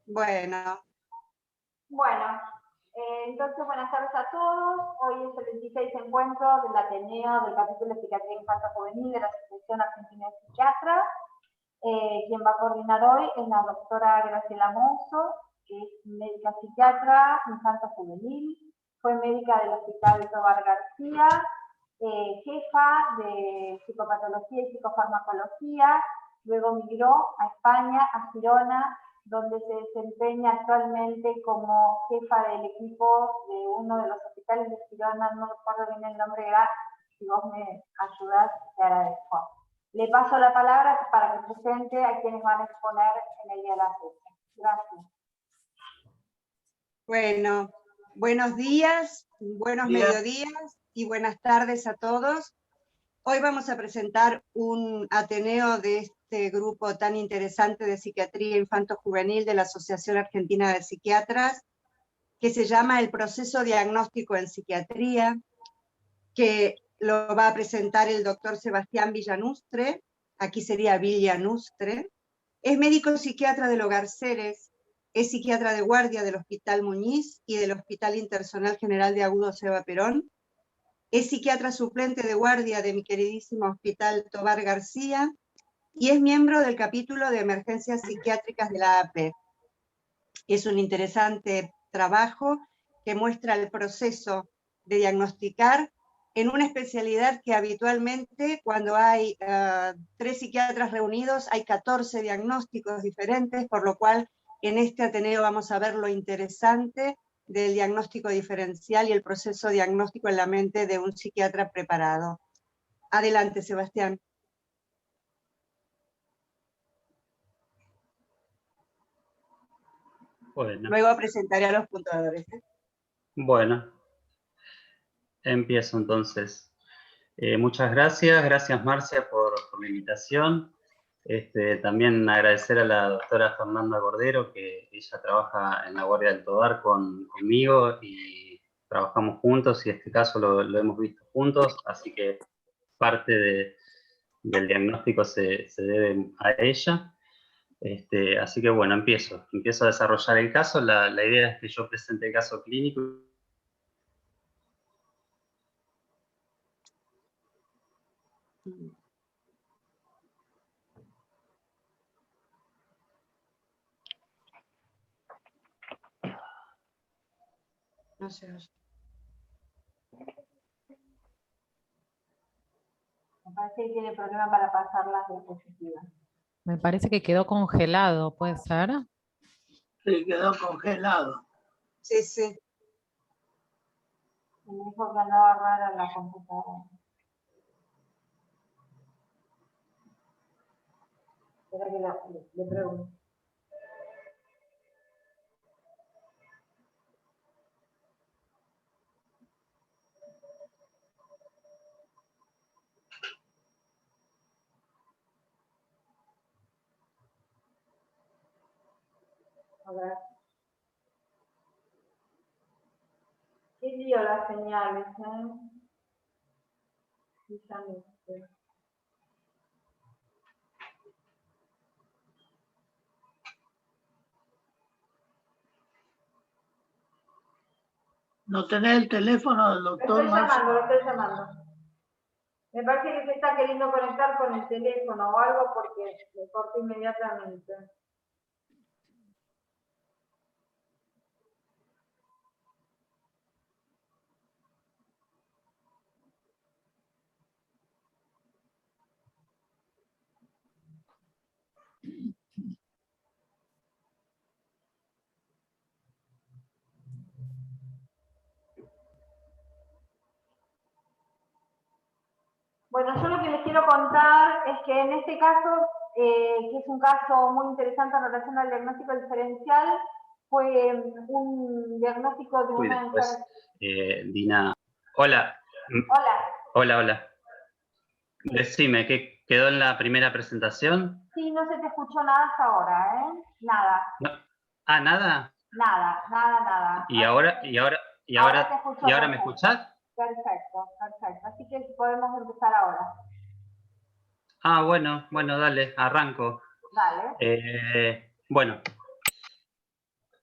Bueno. Bueno, entonces buenas tardes a todos. Hoy es el 26 encuentro del Ateneo del capítulo de Psiquiatría Infanto Juvenil de la Asociación Argentina de Psiquiatras. Quien va a coordinar hoy es la doctora Graciela Monzo, que es médica psiquiatra infanto juvenil, fue médica del Hospital Tobar García, jefa de psicopatología y psicofarmacología, luego migró a España, a Girona, donde se desempeña actualmente como jefa del equipo de uno de los hospitales de Girona, no recuerdo bien el nombre, si vos me ayudás, te agradezco. Le paso la palabra para que presente a quienes van a exponer en el día de la fecha. Gracias. Bueno, buenos días, buenos mediodías y buenas tardes a todos. Hoy vamos a presentar un ateneo de este grupo tan interesante de psiquiatría infanto-juvenil de la Asociación Argentina de Psiquiatras, que se llama El Proceso Diagnóstico en Psiquiatría, que lo va a presentar el doctor Sebastián Villanustre, aquí sería Villanustre. Es médico psiquiatra del Hogar Ceres, es psiquiatra de guardia del Hospital Muñiz y del Hospital Intersonal General de Agudo Seba Perón. Es psiquiatra suplente de guardia de mi queridísimo Hospital Tobar García y es miembro del capítulo de emergencias psiquiátricas de la AP. Es un interesante trabajo que muestra el proceso de diagnosticar en una especialidad que habitualmente cuando hay 3 psiquiatras reunidos hay 14 diagnósticos diferentes, por lo cual en este Ateneo vamos a ver lo interesante del diagnóstico diferencial y el proceso diagnóstico en la mente de un psiquiatra preparado. Adelante, Sebastián. Bueno. Luego presentaré a los puntuadores. Bueno, empiezo entonces. Muchas gracias Marcia por la invitación. También agradecer a la doctora Fernanda Cordero, que ella trabaja en la Guardia del Tobar conmigo y trabajamos juntos y este caso lo hemos visto juntos, así que parte del diagnóstico se debe a ella. Así que bueno, empiezo a desarrollar el caso. La idea es que yo presente el caso clínico. No se oye. Me parece que tiene problema para pasar las diapositivas. Me parece que quedó congelado, ¿puede ser? Sí, quedó congelado. Sí, sí. Me dijo que andaba rara la computadora. Espera que le pregunto. A ver. Qué lío las señales, Sí, ya no sé. ¿No tenés el teléfono del doctor Marcia? Lo estoy llamando. Me parece que se está queriendo conectar con el teléfono o algo porque le corto inmediatamente. Bueno, yo lo que les quiero contar es que en este caso, que es un caso muy interesante en relación al diagnóstico diferencial, fue un diagnóstico de una enfermedad. Dina. Hola. Hola. Hola. Decime, ¿qué quedó en la primera presentación? Sí, no se te escuchó nada hasta ahora, ¿eh? Nada. No. Ah, ¿nada? Nada. ¿Y ahora me escuchás? Perfecto. Así que podemos empezar ahora. Ah, bueno, dale, arranco. Dale. Bueno,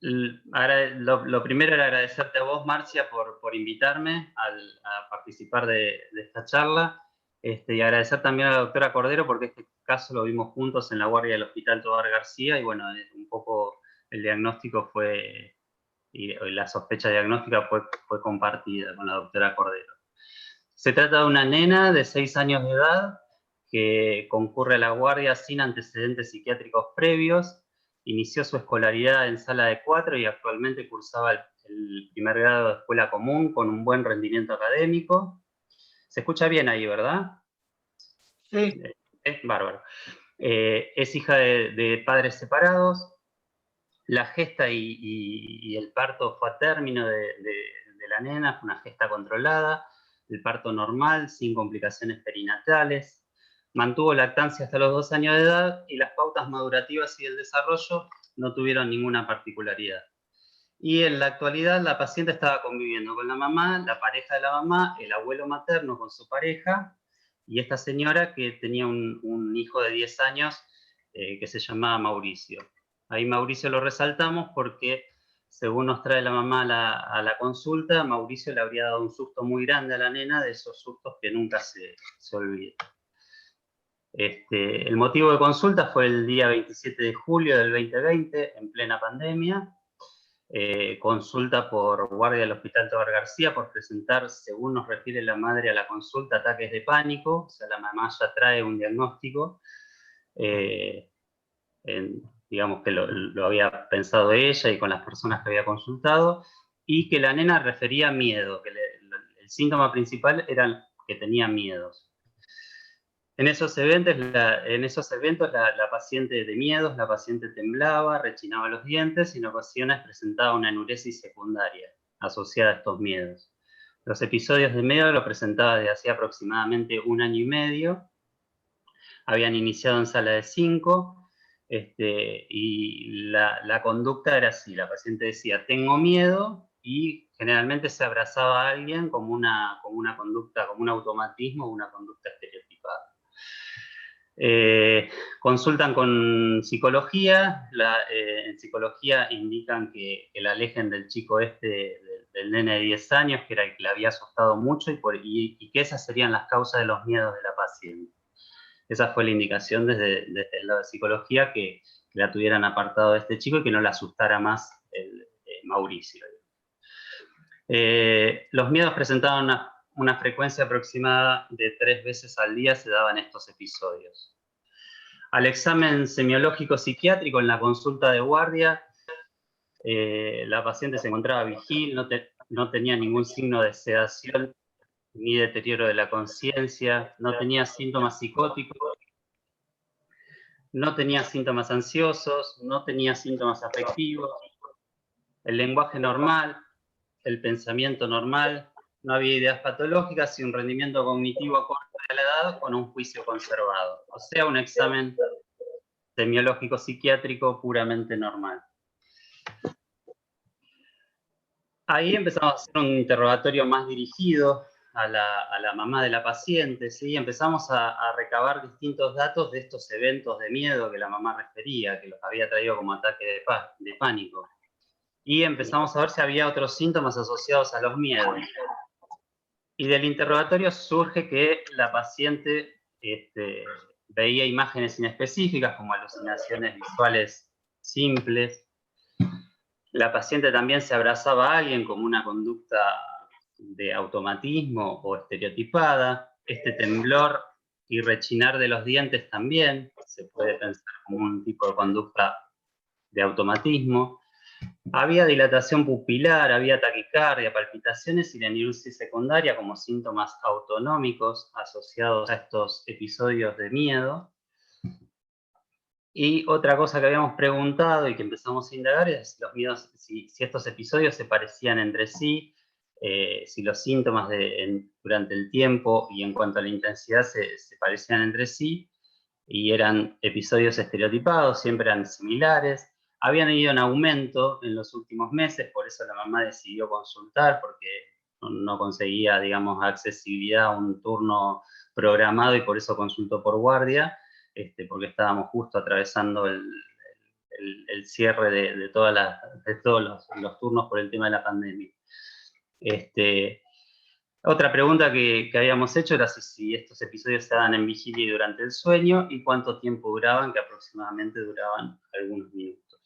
Lo primero era agradecerte a vos, Marcia, por invitarme a participar de esta charla, y agradecer también a la doctora Cordero, porque este caso lo vimos juntos en la guardia del Hospital Tobar García, y bueno, un poco el diagnóstico fue, y la sospecha diagnóstica fue compartida con la doctora Cordero. Se trata de una nena de 6 años de edad que concurre a la guardia sin antecedentes psiquiátricos previos. Inició su escolaridad en sala de 4 y actualmente cursaba el primer grado de escuela común con un buen rendimiento académico. ¿Se escucha bien ahí, verdad? Sí. Bárbaro. Es hija de padres separados. La gesta y el parto fue a término de la nena, fue una gesta controlada, el parto normal, sin complicaciones perinatales. Mantuvo lactancia hasta los 2 años de edad y las pautas madurativas y el desarrollo no tuvieron ninguna particularidad. Y en la actualidad la paciente estaba conviviendo con la mamá, la pareja de la mamá, el abuelo materno con su pareja y esta señora que tenía un hijo de 10 años que se llamaba Mauricio. Ahí Mauricio lo resaltamos porque, según nos trae la mamá a la consulta, Mauricio le habría dado un susto muy grande a la nena, de esos sustos que nunca se olvidan. El motivo de consulta fue el día 27 de julio del 2020, en plena pandemia. Consulta por guardia del Hospital Tobar García por presentar, según nos refiere la madre a la consulta, ataques de pánico. O sea, la mamá ya trae un diagnóstico. Digamos que lo había pensado ella y con las personas que había consultado, y que la nena refería miedo, que el síntoma principal era que tenía miedos. En esos eventos la paciente de miedos, la paciente temblaba, rechinaba los dientes y en ocasiones presentaba una enuresis secundaria asociada a estos miedos. Los episodios de miedo lo presentaba desde hacía aproximadamente 1 año y medio. Habían iniciado en sala de 5 y la conducta era así. La paciente decía, tengo miedo, y generalmente se abrazaba a alguien como una conducta, como un automatismo, una conducta estereotipada. Consultan con psicología. En psicología indican que la alejen del chico del nene de 10 años, que era el que le había asustado mucho, y que esas serían las causas de los miedos de la paciente. Esa fue la indicación desde el lado de psicología, que la tuvieran apartado de este chico y que no le asustara más Mauricio. Los miedos presentaban una frecuencia aproximada de 3 veces al día, se daban estos episodios. Al examen semiológico psiquiátrico en la consulta de guardia, la paciente se encontraba vigil, no tenía ningún signo de sedación ni deterioro de la conciencia, no tenía síntomas psicóticos, no tenía síntomas ansiosos, no tenía síntomas afectivos, el lenguaje normal, el pensamiento normal, no había ideas patológicas y un rendimiento cognitivo acorde a la edad con un juicio conservado. O sea, un examen semiológico psiquiátrico puramente normal. Ahí empezamos a hacer un interrogatorio más dirigido a la mamá de la paciente, ¿sí? Empezamos a recabar distintos datos de estos eventos de miedo que la mamá refería, que los había traído como ataque de pánico. Y empezamos a ver si había otros síntomas asociados a los miedos. Y del interrogatorio surge que la paciente veía imágenes inespecíficas, como alucinaciones visuales simples. La paciente también se abrazaba a alguien como una conducta de automatismo o estereotipada. Este temblor y rechinar de los dientes también se puede pensar como un tipo de conducta de automatismo. Había dilatación pupilar, había taquicardia, palpitaciones y la enuresis secundaria como síntomas autonómicos asociados a estos episodios de miedo. Y otra cosa que habíamos preguntado y que empezamos a indagar es los miedos, si estos episodios se parecían entre sí, si los síntomas durante el tiempo y en cuanto a la intensidad se parecían entre sí, y eran episodios estereotipados, siempre eran similares. Habían ido en aumento en los últimos meses, por eso la mamá decidió consultar, porque no conseguía, digamos, accesibilidad a un turno programado y por eso consultó por guardia, porque estábamos justo atravesando el el cierre de todos los turnos por el tema de la pandemia. Otra pregunta que habíamos hecho era si estos episodios se daban en vigilia y durante el sueño, y cuánto tiempo duraban, que aproximadamente duraban algunos minutos.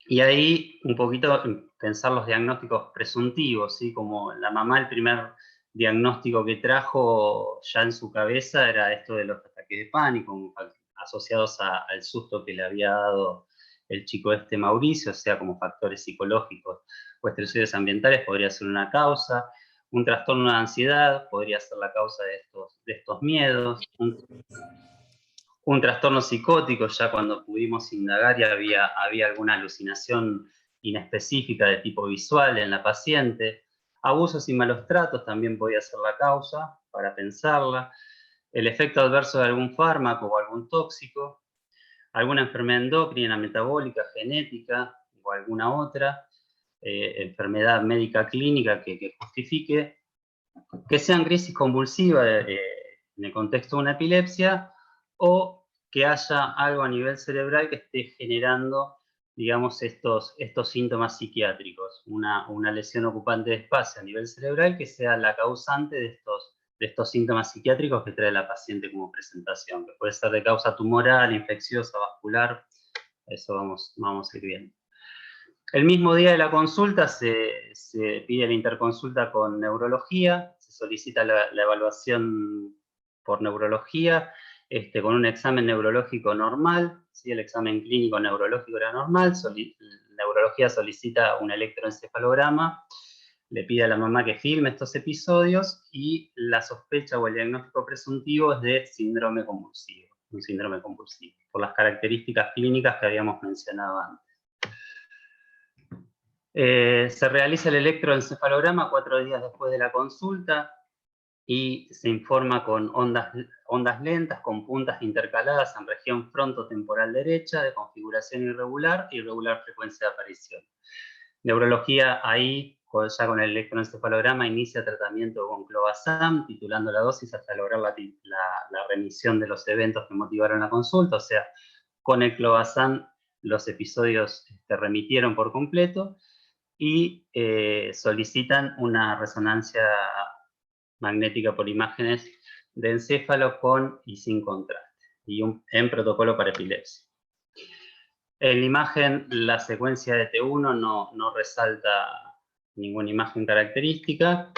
Y ahí un poquito pensar los diagnósticos presuntivos, ¿sí? Como la mamá, el primer diagnóstico que trajo ya en su cabeza era esto de los ataques de pánico, asociados al susto que le había dado el chico Mauricio, o sea, como factores psicológicos o estresores ambientales podría ser una causa. Un trastorno de ansiedad podría ser la causa de estos miedos. Un trastorno psicótico, ya cuando pudimos indagar y había alguna alucinación inespecífica de tipo visual en la paciente. Abusos y malos tratos también podía ser la causa, para pensarla. El efecto adverso de algún fármaco o algún tóxico. Alguna enfermedad endocrina, metabólica, genética o alguna otra. Enfermedad médica clínica que justifique. Que sean crisis convulsivas en el contexto de una epilepsia, o que haya algo a nivel cerebral que esté generando, digamos, estos síntomas psiquiátricos. Una lesión ocupante de espacio a nivel cerebral que sea la causante de estos síntomas psiquiátricos que trae la paciente como presentación, que puede ser de causa tumoral, infecciosa, vascular. Eso vamos a ir viendo. El mismo día de la consulta se pide la interconsulta con neurología, se solicita la evaluación por neurología, con un examen neurológico normal, ¿sí? El examen clínico neurológico era normal, neurología solicita un electroencefalograma, le pide a la mamá que filme estos episodios, y la sospecha o el diagnóstico presuntivo es de síndrome convulsivo, un síndrome convulsivo, por las características clínicas que habíamos mencionado antes. Se realiza el electroencefalograma 4 días después de la consulta y se informa con ondas lentas con puntas intercaladas en región frontotemporal derecha de configuración irregular y irregular frecuencia de aparición. Neurología ahí, ya con el electroencefalograma, inicia tratamiento con clobazam, titulando la dosis hasta lograr la remisión de los eventos que motivaron la consulta. O sea, con el clobazam los episodios remitieron por completo, y solicitan una resonancia magnética por imágenes de encéfalo con y sin contraste, y en protocolo para epilepsia. En la imagen, la secuencia de T1 no resalta ninguna imagen característica.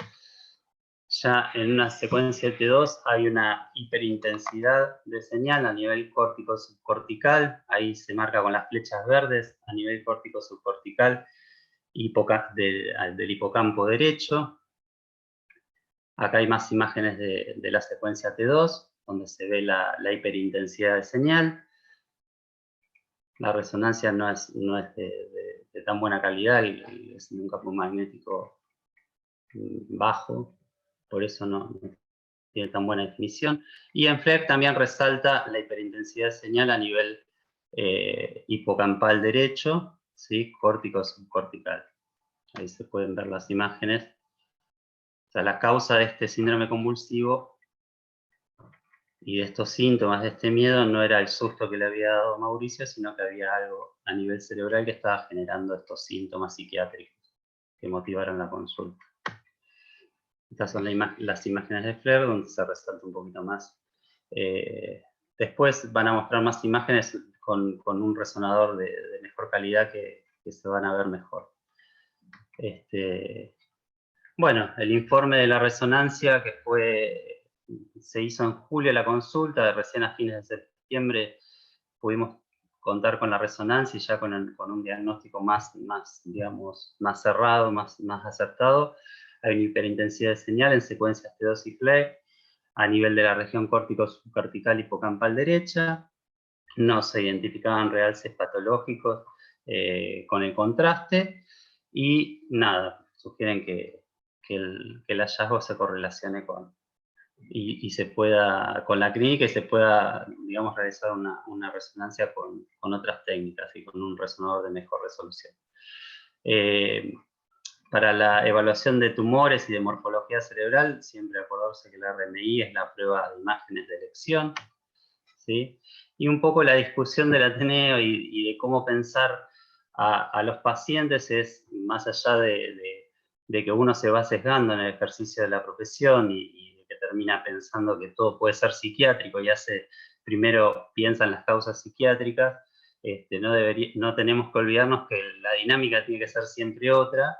Ya en una secuencia de T2 hay una hiperintensidad de señal a nivel córtico-subcortical, ahí se marca con las flechas verdes a nivel córtico-subcortical del hipocampo derecho. Acá hay más imágenes de la secuencia T2, donde se ve la hiperintensidad de señal. La resonancia no es de tan buena calidad, es un campo magnético bajo, por eso no tiene tan buena definición. Y en FLEG también resalta la hiperintensidad de señal a nivel hipocampal derecho, ¿sí? Córtico-subcortical. Ahí se pueden ver las imágenes. O sea, la causa de este síndrome convulsivo y de estos síntomas, de este miedo, no era el susto que le había dado Mauricio, sino que había algo a nivel cerebral que estaba generando estos síntomas psiquiátricos que motivaron la consulta. Estas son las imágenes de FLER, donde se resalta un poquito más. Después van a mostrar más imágenes con un resonador de mejor calidad que se van a ver mejor. Bueno, el informe de la resonancia se hizo en julio la consulta, recién a fines de septiembre pudimos contar con la resonancia y ya con un diagnóstico más cerrado, más acertado. Hay una hiperintensidad de señal en secuencias T2 y FLEG a nivel de la región córtico-subcortical hipocampal derecha. No se identificaban realces patológicos con el contraste, y nada, sugieren que el hallazgo se correlacione con la clínica y se pueda, digamos, realizar una resonancia con otras técnicas y con un resonador de mejor resolución. Para la evaluación de tumores y de morfología cerebral, siempre acordarse que la RMI es la prueba de imágenes de elección, ¿sí? Y un poco la discusión del Ateneo y de cómo pensar a los pacientes es, más allá de que uno se va sesgando en el ejercicio de la profesión y que termina pensando que todo puede ser psiquiátrico y primero piensa en las causas psiquiátricas, no tenemos que olvidarnos que la dinámica tiene que ser siempre otra,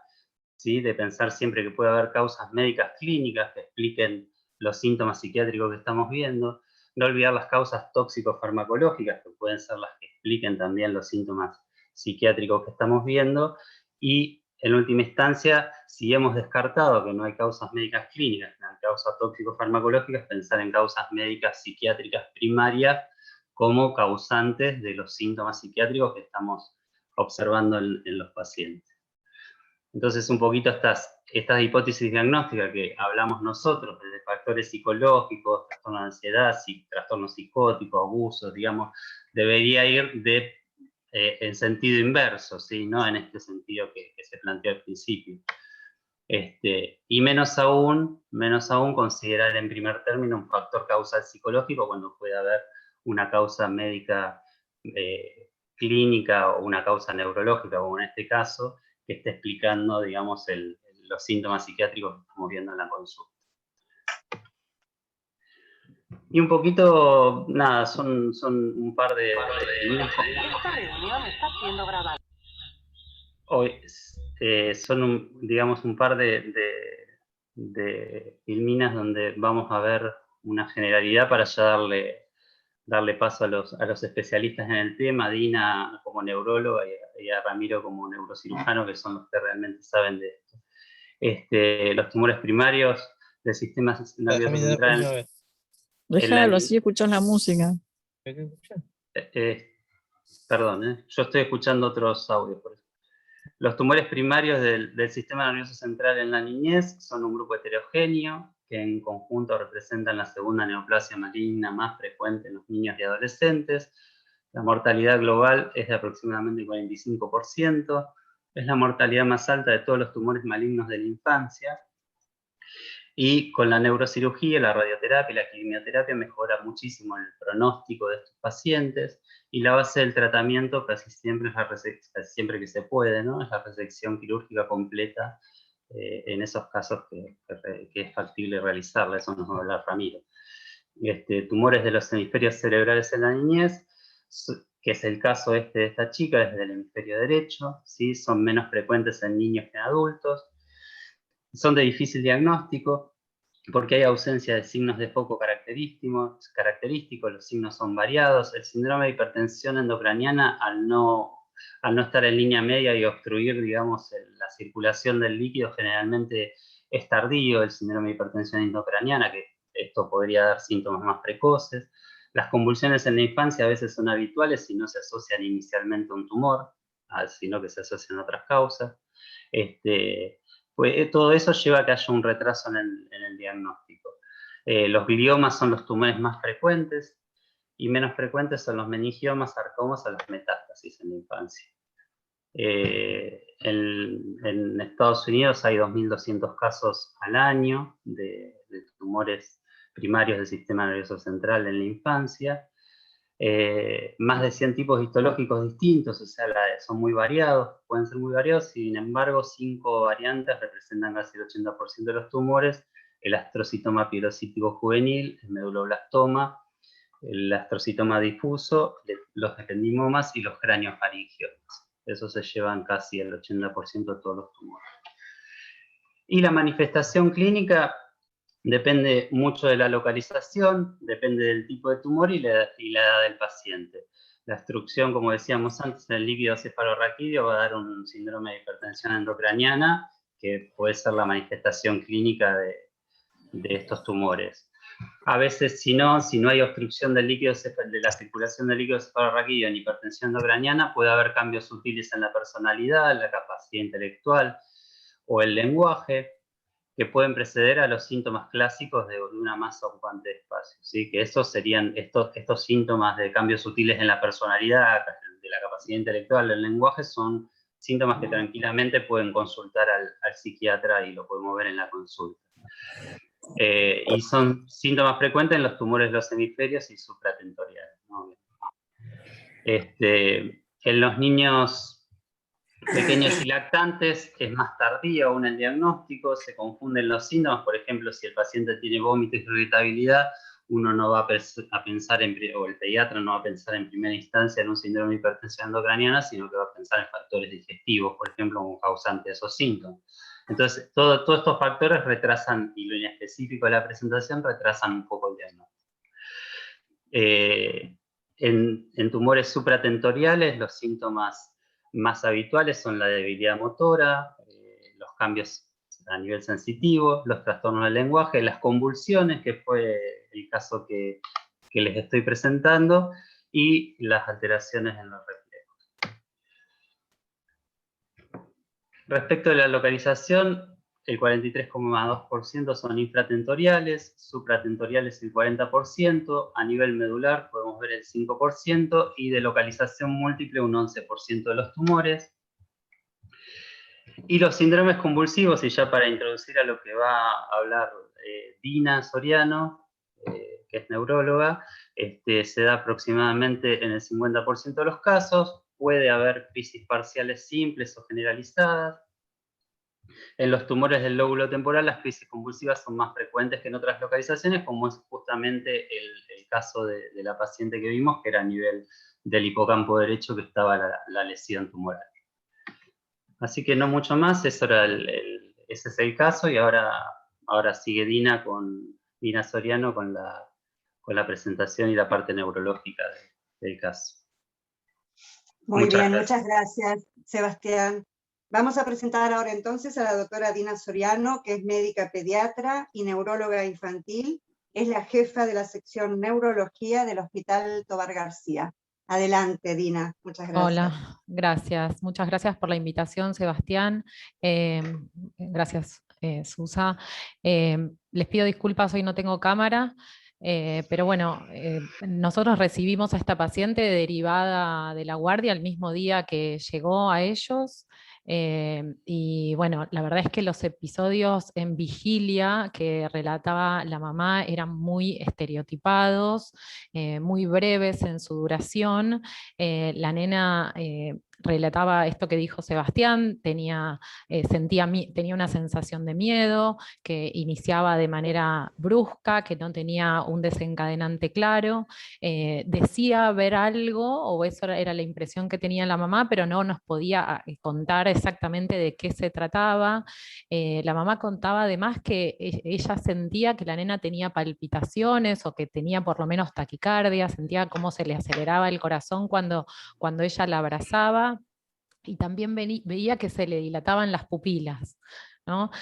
¿sí? De pensar siempre que puede haber causas médicas clínicas que expliquen los síntomas psiquiátricos que estamos viendo, no olvidar las causas tóxico-farmacológicas que pueden ser las que expliquen también los síntomas psiquiátricos que estamos viendo, y en última instancia, si hemos descartado que no hay causas médicas clínicas, no hay causas tóxico-farmacológicas, pensar en causas médicas psiquiátricas primarias como causantes de los síntomas psiquiátricos que estamos observando en los pacientes. Entonces, un poquito estas hipótesis diagnósticas que hablamos nosotros, desde factores psicológicos, trastorno de ansiedad, trastornos psicóticos, abusos, digamos, debería ir en sentido inverso, ¿sí? No en este sentido que se planteó al principio. Y menos aún considerar en primer término un factor causal psicológico cuando puede haber una causa médica clínica o una causa neurológica, como en este caso, que esté explicando, digamos, los síntomas psiquiátricos que estamos viendo en la consulta. Y un poquito, nada, son un par de... Esta reunión está siendo grabada. Hoy son, digamos, un par de filminas donde vamos a ver una generalidad para ya darle paso a los especialistas en el tema, a Dina como neuróloga y a Ramiro como neurocirujano, que son los que realmente saben de esto. Los tumores primarios del sistema nervioso central. Déjalo, así escuchas la música. Perdón, yo estoy escuchando otros audios por eso. Los tumores primarios del sistema nervioso central en la niñez son un grupo heterogéneo que en conjunto representan la segunda neoplasia maligna más frecuente en los niños y adolescentes. La mortalidad global es de aproximadamente 45%. Es la mortalidad más alta de todos los tumores malignos de la infancia. Y con la neurocirugía, la radioterapia y la quimioterapia mejora muchísimo el pronóstico de estos pacientes, y la base del tratamiento casi siempre es siempre que se puede, ¿no? Es la resección quirúrgica completa en esos casos que es factible realizarla. Eso nos va a hablar Ramiro. Tumores de los hemisferios cerebrales en la niñez, que es el caso de esta chica, desde el hemisferio derecho, ¿sí? Son menos frecuentes en niños que en adultos. Son de difícil diagnóstico porque hay ausencia de signos de foco característicos, los signos son variados. El síndrome de hipertensión endocraniana, al no estar en línea media y obstruir, digamos, la circulación del líquido, generalmente es tardío el síndrome de hipertensión endocraniana, que esto podría dar síntomas más precoces. Las convulsiones en la infancia a veces son habituales y no se asocian inicialmente a un tumor, sino que se asocian a otras causas. Pues todo eso lleva a que haya un retraso en el diagnóstico. Los gliomas son los tumores más frecuentes y menos frecuentes son los meningiomas, sarcomas o las metástasis en la infancia. En Estados Unidos hay 2.200 casos al año de tumores primarios del sistema nervioso central en la infancia. Más de 100 tipos histológicos distintos, o sea, son muy variados, pueden ser muy variados. Sin embargo, 5 variantes representan casi el 80% de los tumores: el astrocitoma pielocítico juvenil, el meduloblastoma, el astrocitoma difuso, los ependimomas y los craneofaringiomas. Esos se llevan casi el 80% de todos los tumores. Y la manifestación clínica depende mucho de la localización, depende del tipo de tumor y la edad del paciente. La obstrucción, como decíamos antes, en el líquido cefalorraquídeo va a dar un síndrome de hipertensión endocraniana, que puede ser la manifestación clínica de estos tumores. A veces, si no hay obstrucción de la circulación del líquido cefalorraquídeo en hipertensión endocraniana, puede haber cambios sutiles en la personalidad, la capacidad intelectual o el lenguaje, que pueden preceder a los síntomas clásicos de una masa ocupante de espacio, ¿sí? Que esos serían estos síntomas de cambios sutiles en la personalidad, de la capacidad intelectual, del lenguaje, son síntomas que tranquilamente pueden consultar al psiquiatra y lo podemos ver en la consulta. Y son síntomas frecuentes en los tumores de los hemisferios y supratentoriales, ¿no? En los niños pequeños y lactantes es más tardío aún el diagnóstico, se confunden los síntomas. Por ejemplo, si el paciente tiene vómitos y irritabilidad, uno no va a pensar, o el pediatra no va a pensar en primera instancia en un síndrome de hipertensión endocraniana, sino que va a pensar en factores digestivos, por ejemplo, como causante de esos síntomas. Entonces, todos estos factores retrasan, y lo inespecífico de la presentación, retrasan un poco el diagnóstico. En tumores supratentoriales, los síntomas más habituales son la debilidad motora, los cambios a nivel sensitivo, los trastornos del lenguaje, las convulsiones, que fue el caso que les estoy presentando, y las alteraciones en los reflejos. Respecto de la localización, el 43,2% son infratentoriales, supratentoriales el 40%, a nivel medular podemos ver el 5%, y de localización múltiple un 11% de los tumores. Y los síndromes convulsivos, y ya para introducir a lo que va a hablar Dina Soriano, que es neuróloga, se da aproximadamente en el 50% de los casos. Puede haber crisis parciales simples o generalizadas. En los tumores del lóbulo temporal, las crisis convulsivas son más frecuentes que en otras localizaciones, como es justamente el caso de la paciente que vimos, que era a nivel del hipocampo derecho, que estaba la lesión tumoral. Así que no mucho más, ese es el caso, y ahora sigue Dina Soriano con la presentación y la parte neurológica del caso. Muy bien, muchas gracias, Sebastián. Vamos a presentar ahora entonces a la doctora Dina Soriano, que es médica pediatra y neuróloga infantil. Es la jefa de la sección neurología del Hospital Tovar García. Adelante, Dina. Muchas gracias. Hola, gracias. Muchas gracias por la invitación, Sebastián. Gracias, Susa. Les pido disculpas, hoy no tengo cámara. Pero bueno, nosotros recibimos a esta paciente derivada de la guardia el mismo día que llegó a ellos. Y bueno, la verdad es que los episodios en vigilia que relataba la mamá eran muy estereotipados, muy breves en su duración. La nena relataba esto que dijo Sebastián, tenía una sensación de miedo que iniciaba de manera brusca, que no tenía un desencadenante claro, decía ver algo, o eso era la impresión que tenía la mamá, pero no nos podía contar exactamente de qué se trataba. La mamá contaba además que ella sentía que la nena tenía palpitaciones, o que tenía por lo menos taquicardia, sentía cómo se le aceleraba el corazón cuando ella la abrazaba, y también veía que se le dilataban las pupilas, ¿no?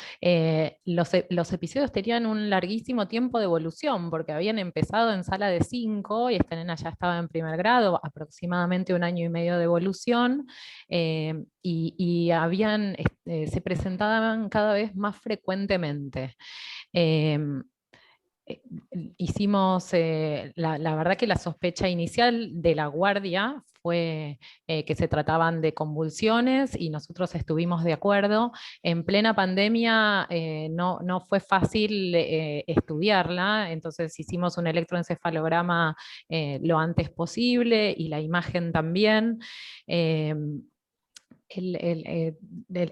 Los episodios tenían un larguísimo tiempo de evolución, porque habían empezado en sala de 5 y esta nena ya estaba en primer grado, aproximadamente 1 año y medio de evolución, y se presentaban cada vez más frecuentemente. Hicimos, la verdad que la sospecha inicial de la guardia fue que se trataban de convulsiones, y nosotros estuvimos de acuerdo. En plena pandemia no fue fácil estudiarla, entonces hicimos un electroencefalograma lo antes posible, y la imagen también.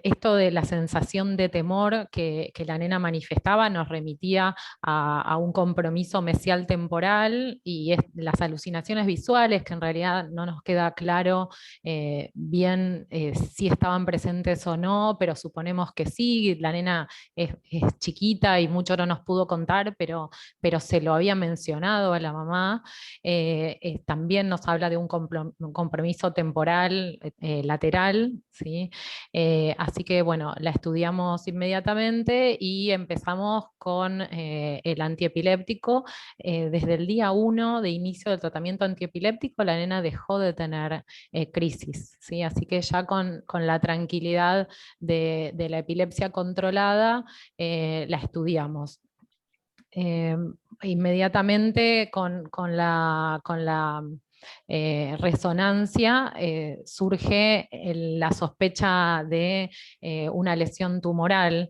Esto de la sensación de temor que la nena manifestaba nos remitía a un compromiso mesial temporal, y las alucinaciones visuales, que en realidad no nos queda claro bien si estaban presentes o no, pero suponemos que sí. La nena es chiquita y mucho no nos pudo contar, pero se lo había mencionado a la mamá. También nos habla de un compromiso temporal lateral, ¿sí? Así que bueno, la estudiamos inmediatamente y empezamos con el antiepiléptico. Desde el día 1 de inicio del tratamiento antiepiléptico, la nena dejó de tener crisis, ¿sí? Así que ya con la tranquilidad de la epilepsia controlada, la estudiamos. Inmediatamente con la resonancia surge la sospecha de una lesión tumoral.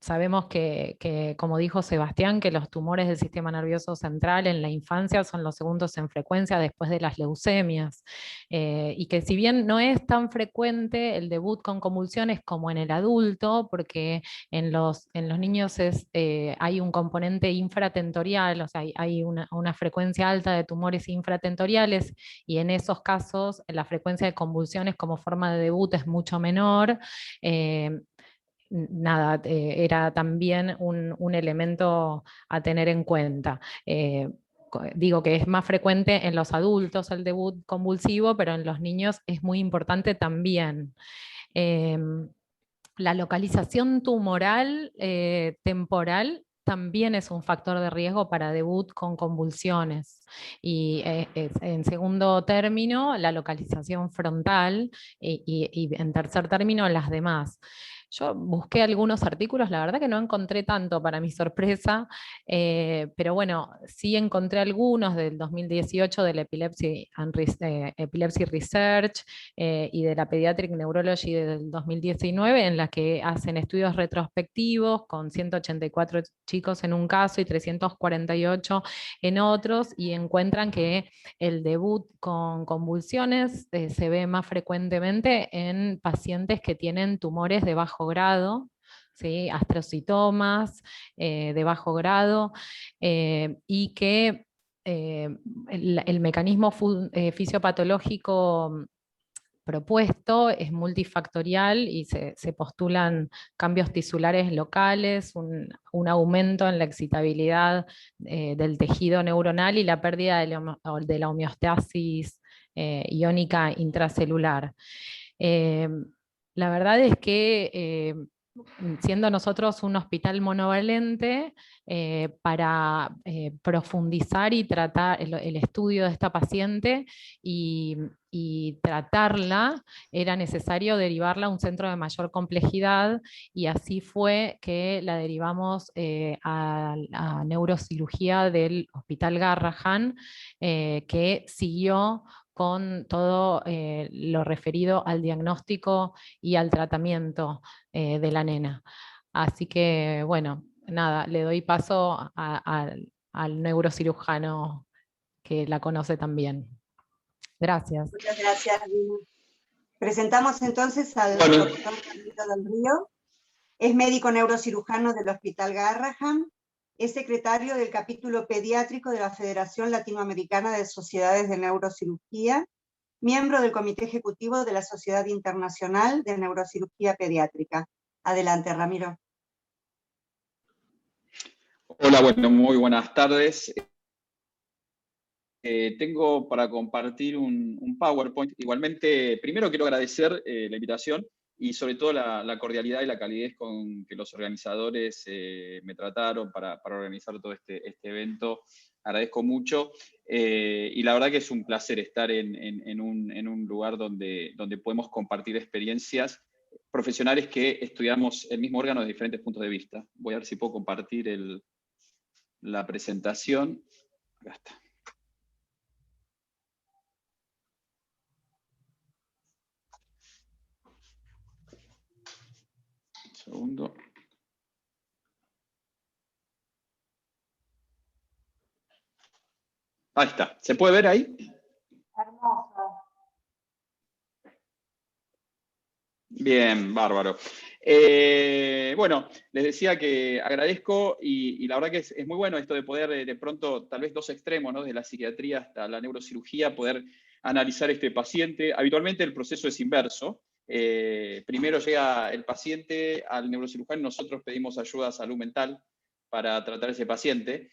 sabemos que, como dijo Sebastián, que los tumores del sistema nervioso central en la infancia son los segundos en frecuencia después de las leucemias, y que si bien no es tan frecuente el debut con convulsiones como en el adulto, porque en los niños hay un componente infratentorial, o sea, hay una frecuencia alta de tumores infratentoriales, y en esos casos la frecuencia de convulsiones como forma de debut es mucho menor. Nada, era también un elemento a tener en cuenta. Digo que es más frecuente en los adultos el debut convulsivo, pero en los niños es muy importante también. La localización tumoral temporal también es un factor de riesgo para debut con convulsiones. Y en segundo término, la localización frontal, y en tercer término, las demás. Yo busqué algunos artículos, la verdad que no encontré tanto para mi sorpresa, pero bueno, sí encontré algunos del 2018 del Epilepsy Research y de la Pediatric Neurology del 2019, en la que hacen estudios retrospectivos con 184 chicos en un caso y 348 en otros, y encuentran que el debut con convulsiones se ve más frecuentemente en pacientes que tienen tumores de bajo grado, ¿sí? Astrocitomas de bajo grado, y que el mecanismo fisiopatológico propuesto es multifactorial y se postulan cambios tisulares locales, un aumento en la excitabilidad del tejido neuronal y la pérdida de la homeostasis iónica intracelular. La verdad es que siendo nosotros un hospital monovalente, para profundizar y tratar el estudio de esta paciente y tratarla, era necesario derivarla a un centro de mayor complejidad, y así fue que la derivamos a neurocirugía del Hospital Garrahan, que siguió con todo lo referido al diagnóstico y al tratamiento de la nena. Así que, bueno, nada, le doy paso al neurocirujano que la conoce también. Gracias. Muchas gracias, Dina. Presentamos entonces al doctor Camilo del Río. Es médico neurocirujano del Hospital Garrahan, es secretario del capítulo pediátrico de la Federación Latinoamericana de Sociedades de Neurocirugía, miembro del Comité Ejecutivo de la Sociedad Internacional de Neurocirugía Pediátrica. Adelante, Ramiro. Hola, bueno, muy buenas tardes. Tengo para compartir un PowerPoint. Igualmente, primero quiero agradecer la invitación y sobre todo la cordialidad y la calidez con que los organizadores me trataron para organizar todo este evento. Agradezco mucho y la verdad que es un placer estar en un lugar donde podemos compartir experiencias profesionales que estudiamos el mismo órgano de diferentes puntos de vista. Voy a ver si puedo compartir la presentación. Acá está. Segundo. Ahí está. ¿Se puede ver ahí? Hermoso. Bien, bárbaro. Bueno, les decía que agradezco y la verdad que es muy bueno esto de poder de pronto, tal vez dos extremos, ¿no? Desde la psiquiatría hasta la neurocirugía, poder analizar este paciente. Habitualmente el proceso es inverso. Primero llega el paciente al neurocirujano y nosotros pedimos ayuda a salud mental para tratar a ese paciente.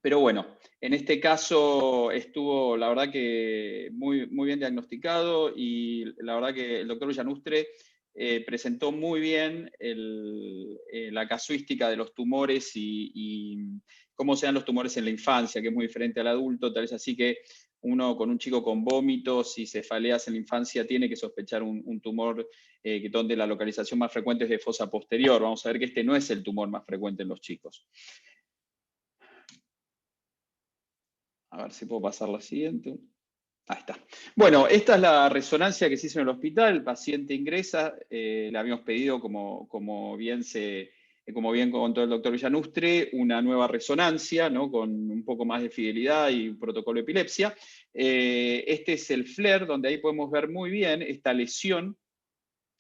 Pero bueno, en este caso estuvo, la verdad que muy bien diagnosticado y la verdad que el doctor Villanustre presentó muy bien la casuística de los tumores y cómo se dan los tumores en la infancia, que es muy diferente al adulto, tal vez así que uno con un chico con vómitos y cefaleas en la infancia tiene que sospechar un tumor donde la localización más frecuente es de fosa posterior. Vamos a ver que este no es el tumor más frecuente en los chicos. A ver si puedo pasar la siguiente. Ahí está. Bueno, esta es la resonancia que se hizo en el hospital. El paciente ingresa, le habíamos pedido, como bien contó el doctor Villanustre, una nueva resonancia, ¿no? Con un poco más de fidelidad y un protocolo de epilepsia. Este es el FLAIR, donde ahí podemos ver muy bien esta lesión,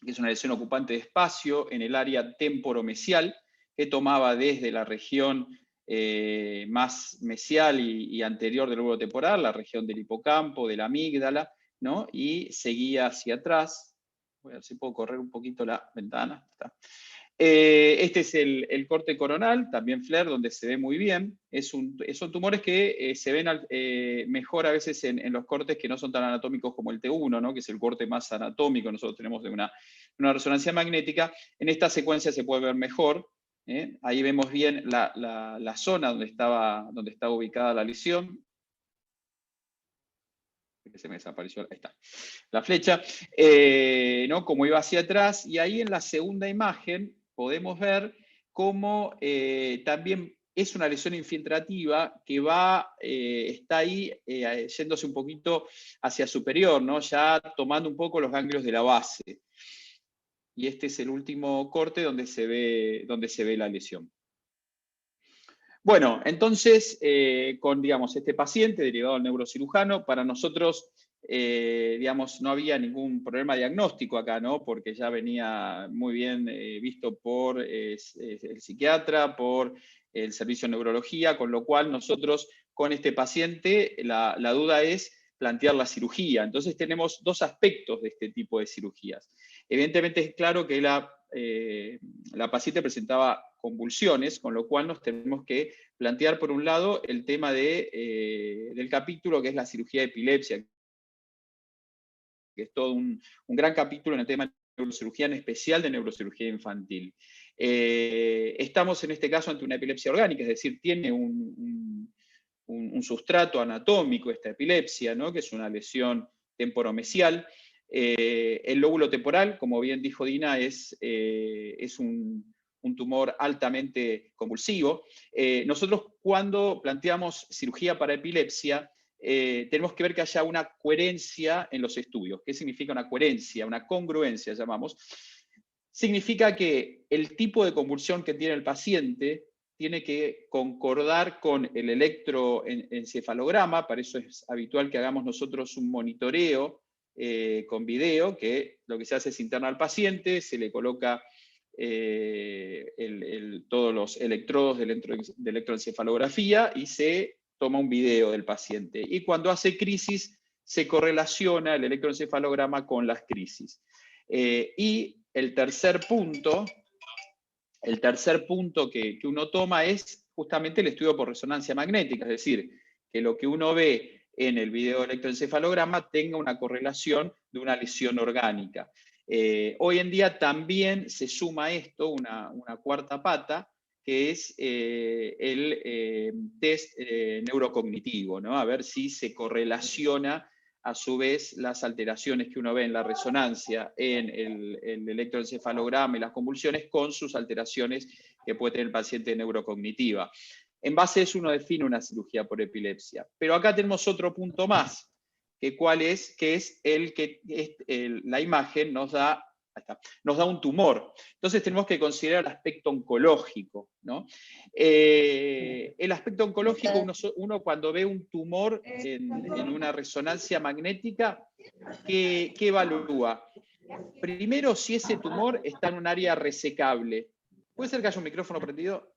que es una lesión ocupante de espacio en el área temporomesial, que tomaba desde la región más mesial y anterior del lóbulo temporal, la región del hipocampo, de la amígdala, ¿no? Y seguía hacia atrás. Voy a ver si puedo correr un poquito la ventana. Está. Este es el corte coronal, también FLAIR, donde se ve muy bien. Son tumores que se ven mejor a veces en los cortes que no son tan anatómicos como el T1, ¿no? Que es el corte más anatómico, nosotros tenemos de una resonancia magnética. En esta secuencia se puede ver mejor. Ahí vemos bien la zona donde estaba ubicada la lesión. Se me desapareció, ahí está, la flecha, ¿no? Como iba hacia atrás, y ahí en la segunda imagen podemos ver cómo también es una lesión infiltrativa que está ahí yéndose un poquito hacia superior, ¿no? Ya tomando un poco los ganglios de la base. Y este es el último corte donde se ve la lesión. Bueno, entonces, con este paciente derivado al neurocirujano, para nosotros, no había ningún problema diagnóstico acá, ¿no? Porque ya venía muy bien visto por el psiquiatra, por el servicio de neurología, con lo cual nosotros con este paciente la duda es plantear la cirugía. Entonces tenemos dos aspectos de este tipo de cirugías. Evidentemente es claro que la paciente presentaba convulsiones, con lo cual nos tenemos que plantear, por un lado, el tema del capítulo que es la cirugía de epilepsia, que es todo un gran capítulo en el tema de neurocirugía, en especial de neurocirugía infantil. Estamos en este caso ante una epilepsia orgánica, es decir, tiene un sustrato anatómico esta epilepsia, ¿no? Que es una lesión temporomesial. El lóbulo temporal, como bien dijo Dina, es un tumor altamente convulsivo. Nosotros cuando planteamos cirugía para epilepsia, tenemos que ver que haya una coherencia en los estudios. ¿Qué significa una coherencia? Una congruencia, llamamos. Significa que el tipo de convulsión que tiene el paciente tiene que concordar con el electroencefalograma. Para eso es habitual que hagamos nosotros un monitoreo con video, que lo que se hace es internar al paciente, se le coloca todos los electrodos de electroencefalografía y se toma un video del paciente. Y cuando hace crisis, se correlaciona el electroencefalograma con las crisis. Y el tercer punto que uno toma es justamente el estudio por resonancia magnética, es decir, que lo que uno ve en el video electroencefalograma tenga una correlación de una lesión orgánica. Hoy en día también se suma a esto una cuarta pata, que es el test neurocognitivo, ¿no? A ver si se correlaciona a su vez las alteraciones que uno ve en la resonancia, en el electroencefalograma y las convulsiones, con sus alteraciones que puede tener el paciente neurocognitiva. En base a eso uno define una cirugía por epilepsia. Pero acá tenemos otro punto más, que es la imagen nos da un tumor. Entonces tenemos que considerar el aspecto oncológico, ¿no? El aspecto oncológico, uno cuando ve un tumor en una resonancia magnética, ¿qué evalúa? Primero, si ese tumor está en un área resecable. ¿Puede ser que haya un micrófono prendido?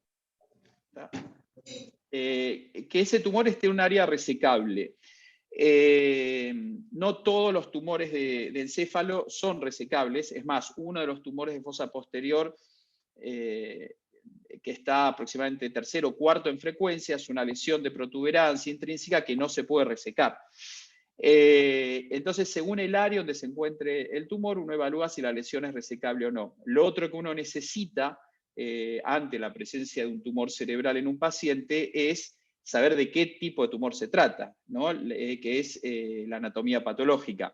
Que ese tumor esté en un área resecable. No todos los tumores de encéfalo son resecables. Es más, uno de los tumores de fosa posterior, que está aproximadamente tercero o cuarto en frecuencia, es una lesión de protuberancia intrínseca que no se puede resecar. Entonces, según el área donde se encuentre el tumor, uno evalúa si la lesión es resecable o no. Lo otro que uno necesita ante la presencia de un tumor cerebral en un paciente es saber de qué tipo de tumor se trata, ¿no? Que es la anatomía patológica.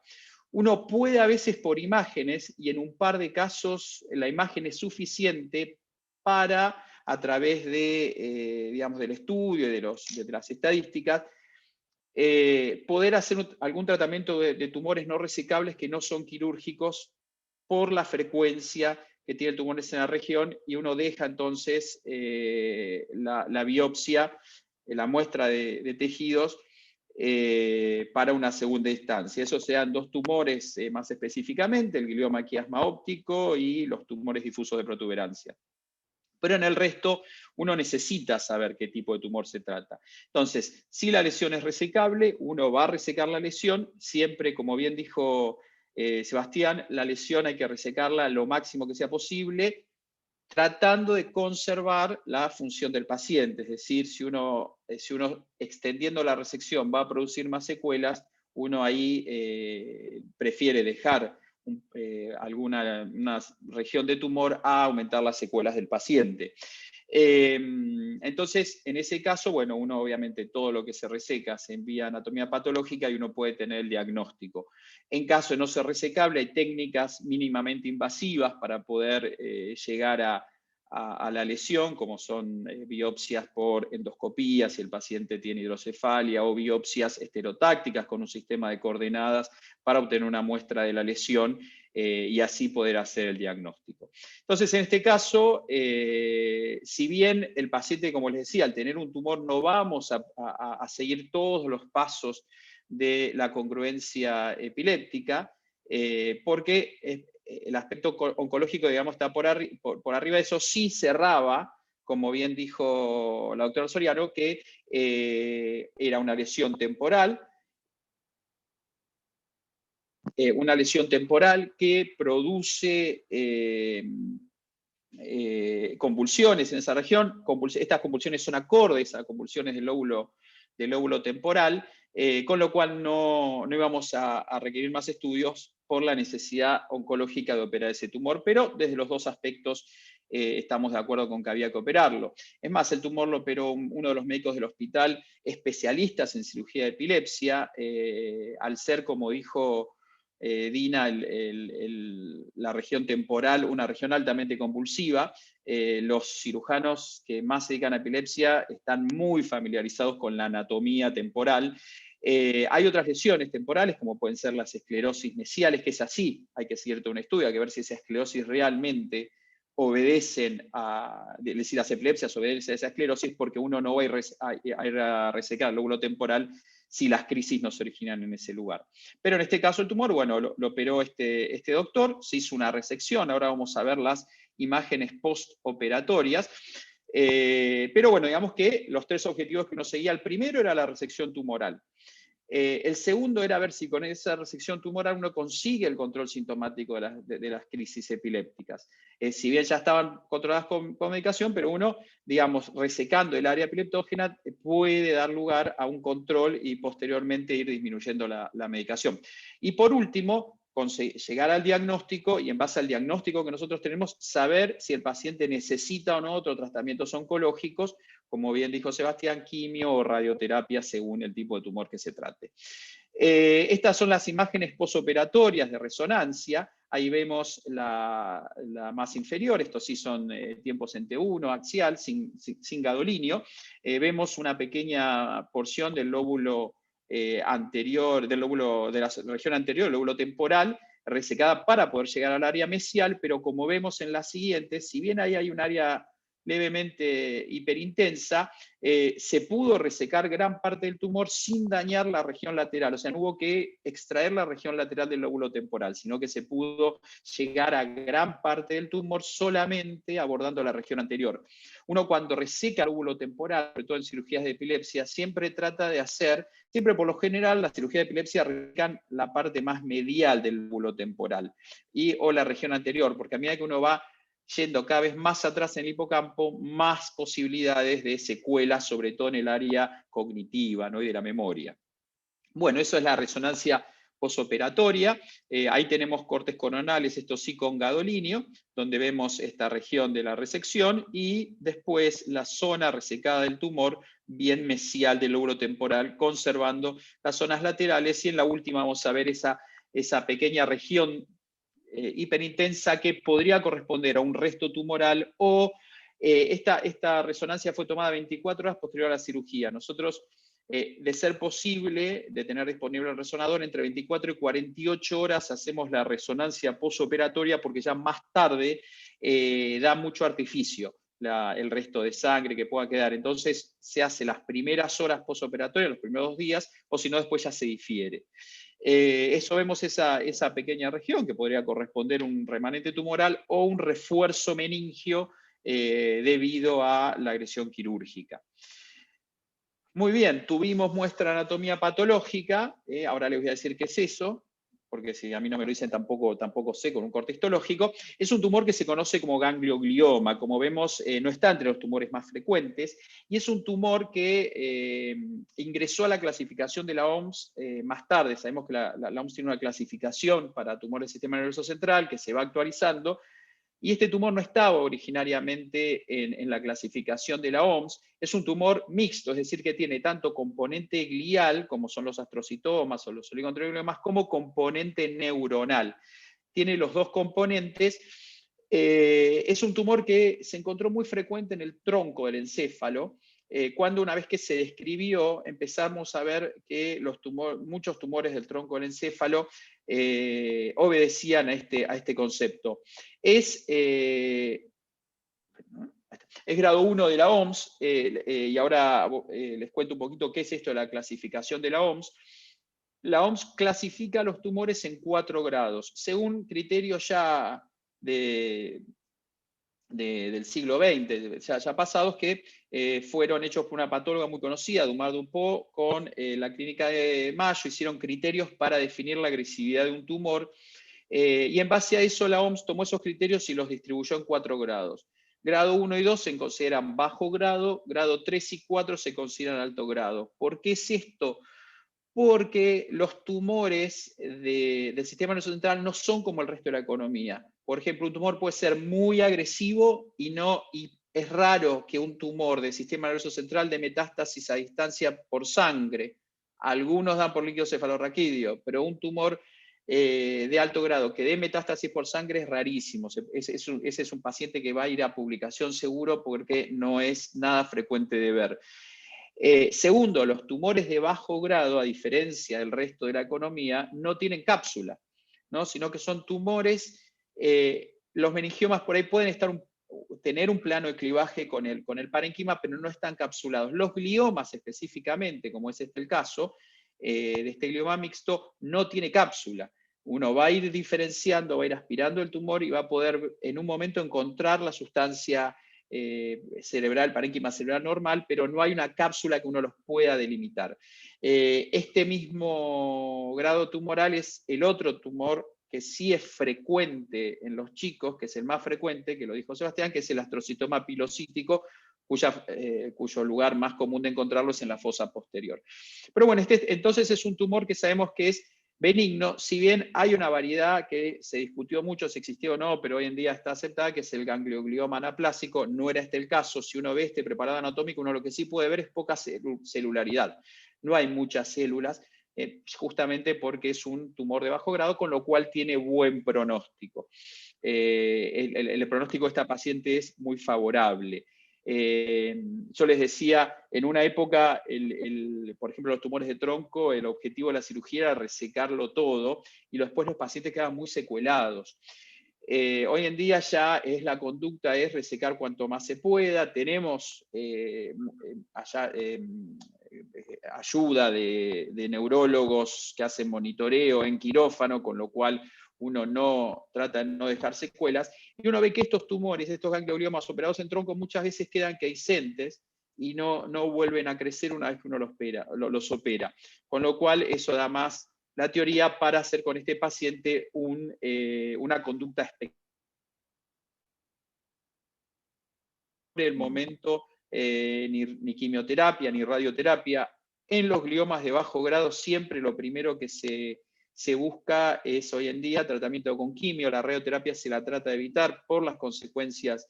Uno puede a veces por imágenes, y en un par de casos la imagen es suficiente para, a través de, del estudio y de las estadísticas, poder hacer algún tratamiento de tumores no resecables que no son quirúrgicos por la frecuencia que tiene el tumor en la región, y uno deja entonces la biopsia, la muestra de tejidos, para una segunda instancia. Esos sean 2 tumores más específicamente, el glioma quiasma óptico y los tumores difusos de protuberancia. Pero en el resto uno necesita saber qué tipo de tumor se trata. Entonces, si la lesión es resecable, uno va a resecar la lesión, siempre, como bien dijo Sebastián, la lesión hay que resecarla lo máximo que sea posible, tratando de conservar la función del paciente. Es decir, si uno extendiendo la resección va a producir más secuelas, uno ahí prefiere dejar una región de tumor a aumentar las secuelas del paciente. Entonces, en ese caso, bueno, uno obviamente todo lo que se reseca se envía a anatomía patológica y uno puede tener el diagnóstico. En caso de no ser resecable, hay técnicas mínimamente invasivas para poder llegar a la lesión, como son biopsias por endoscopía, si el paciente tiene hidrocefalia, o biopsias estereotácticas con un sistema de coordenadas para obtener una muestra de la lesión y así poder hacer el diagnóstico. Entonces, en este caso, si bien el paciente, como les decía, al tener un tumor no vamos a seguir todos los pasos de la congruencia epiléptica, porque el aspecto oncológico, digamos, está por arriba. Eso sí cerraba, como bien dijo la doctora Soriano, que era una lesión temporal, que produce convulsiones en esa región. Estas convulsiones son acordes a convulsiones del lóbulo temporal, con lo cual no íbamos a requerir más estudios por la necesidad oncológica de operar ese tumor, pero desde los 2 aspectos estamos de acuerdo con que había que operarlo. Es más, el tumor lo operó uno de los médicos del hospital especialistas en cirugía de epilepsia, al ser, como dijo Dina, la región temporal, una región altamente convulsiva. Los cirujanos que más se dedican a epilepsia están muy familiarizados con la anatomía temporal. Hay otras lesiones temporales, como pueden ser las esclerosis mesiales, que es así, hay que seguir todo un estudio, hay que ver si esa esclerosis realmente obedecen es decir, las epilepsias obedecen a esa esclerosis, porque uno no va a ir a resecar el lóbulo temporal si las crisis no se originan en ese lugar. Pero en este caso el tumor, bueno, lo operó este doctor, se hizo una resección, ahora vamos a ver las imágenes postoperatorias. Pero bueno, digamos que los 3 objetivos que uno seguía, el primero era la resección tumoral. El segundo era ver si con esa resección tumoral uno consigue el control sintomático de las crisis epilépticas. Si bien ya estaban controladas con medicación, pero uno, digamos, resecando el área epileptógena puede dar lugar a un control y posteriormente ir disminuyendo la medicación. Y por último, llegar al diagnóstico, y en base al diagnóstico que nosotros tenemos, saber si el paciente necesita o no otros tratamientos oncológicos, como bien dijo Sebastián, quimio o radioterapia según el tipo de tumor que se trate. Estas son las imágenes posoperatorias de resonancia. Ahí vemos la más inferior, estos sí son tiempos en T1, axial, sin gadolinio. Vemos una pequeña porción del lóbulo anterior, de la región anterior, el lóbulo temporal, resecada para poder llegar al área mesial, pero como vemos en las siguientes, si bien ahí hay un área levemente hiperintensa, se pudo resecar gran parte del tumor sin dañar la región lateral. O sea, no hubo que extraer la región lateral del lóbulo temporal, sino que se pudo llegar a gran parte del tumor solamente abordando la región anterior. Uno cuando reseca el lóbulo temporal, sobre todo en cirugías de epilepsia, siempre trata de hacer, siempre por lo general, las cirugías de epilepsia resecan la parte más medial del lóbulo temporal o la región anterior, porque a medida que uno va yendo cada vez más atrás en el hipocampo, más posibilidades de secuelas, sobre todo en el área cognitiva, ¿no? Y de la memoria. Bueno, eso es la resonancia posoperatoria. Ahí tenemos cortes coronales, esto sí con gadolinio, donde vemos esta región de la resección, y después la zona resecada del tumor, bien mesial del lóbulo temporal, conservando las zonas laterales, y en la última vamos a ver esa pequeña región hiperintensa que podría corresponder a un resto tumoral, o esta resonancia fue tomada 24 horas posterior a la cirugía. Nosotros De ser posible, de tener disponible el resonador, entre 24 y 48 horas hacemos la resonancia posoperatoria, porque ya más tarde da mucho artificio el resto de sangre que pueda quedar. Entonces se hace las primeras horas posoperatorias, los primeros 2 días, o si no, después ya se difiere. Eso vemos esa pequeña región que podría corresponder un remanente tumoral o un refuerzo meningio debido a la agresión quirúrgica. Muy bien, tuvimos muestra de anatomía patológica, ahora les voy a decir qué es eso, porque si a mí no me lo dicen tampoco sé, con un corte histológico. Es un tumor que se conoce como ganglioglioma, como vemos no está entre los tumores más frecuentes, y es un tumor que ingresó a la clasificación de la OMS más tarde. Sabemos que la OMS tiene una clasificación para tumores del sistema nervioso central que se va actualizando, y este tumor no estaba originariamente en la clasificación de la OMS. Es un tumor mixto, es decir, que tiene tanto componente glial, como son los astrocitomas o los oligodendrogliomas, como componente neuronal. Tiene los dos componentes. Es un tumor que se encontró muy frecuente en el tronco del encéfalo, cuando una vez que se describió, empezamos a ver que muchos tumores del tronco del encéfalo obedecían a este concepto. Es grado 1 de la OMS, y ahora les cuento un poquito qué es esto de la clasificación de la OMS. La OMS clasifica los tumores en 4 grados, según criterios ya del siglo XX, ya pasados, que fueron hechos por una patóloga muy conocida, Dumar Dupont, con la clínica de Mayo. Hicieron criterios para definir la agresividad de un tumor, y en base a eso la OMS tomó esos criterios y los distribuyó en 4 grados. Grado 1 y 2 se consideran bajo grado, grado 3 y 4 se consideran alto grado. ¿Por qué es esto? Porque los tumores del sistema nervioso central no son como el resto de la economía. Por ejemplo, un tumor puede ser muy agresivo y es raro que un tumor del sistema nervioso central dé metástasis a distancia por sangre. Algunos dan por líquido cefalorraquídeo, pero un tumor de alto grado que dé metástasis por sangre es rarísimo. Ese es un paciente que va a ir a publicación seguro, porque no es nada frecuente de ver. Segundo, los tumores de bajo grado, a diferencia del resto de la economía, no tienen cápsula, ¿no? Sino que son tumores, los meningiomas por ahí pueden tener un plano de clivaje con el parenquima, pero no están capsulados. Los gliomas específicamente, como es el caso de este glioma mixto, no tiene cápsula. Uno va a ir diferenciando, va a ir aspirando el tumor y va a poder en un momento encontrar la sustancia cerebral, parénquima cerebral normal, pero no hay una cápsula que uno los pueda delimitar. Este mismo grado tumoral es el otro tumor que sí es frecuente en los chicos, que es el más frecuente, que lo dijo Sebastián, que es el astrocitoma pilocítico, cuyo lugar más común de encontrarlo es en la fosa posterior. Pero bueno, entonces es un tumor que sabemos que es benigno, si bien hay una variedad que se discutió mucho si existió o no, pero hoy en día está aceptada, que es el ganglioglioma anaplásico. No era este el caso. Si uno ve este preparado anatómico, uno lo que sí puede ver es poca celularidad. No hay muchas células, justamente porque es un tumor de bajo grado, con lo cual tiene buen pronóstico. El pronóstico de esta paciente es muy favorable. Yo les decía, en una época, por ejemplo, los tumores de tronco, el objetivo de la cirugía era resecarlo todo, y después los pacientes quedaban muy secuelados. Hoy en día ya la conducta es resecar cuanto más se pueda. Tenemos ayuda de neurólogos que hacen monitoreo en quirófano, con lo cual uno trata de no dejar secuelas, y uno ve que estos tumores, estos gangliogliomas operados en tronco, muchas veces quedan quiescentes y no vuelven a crecer una vez que uno los opera. Con lo cual eso da más la teoría para hacer con este paciente una conducta específica. En el momento, ni quimioterapia ni radioterapia. En los gliomas de bajo grado siempre lo primero que se busca es hoy en día tratamiento con quimio. La radioterapia se la trata de evitar por las consecuencias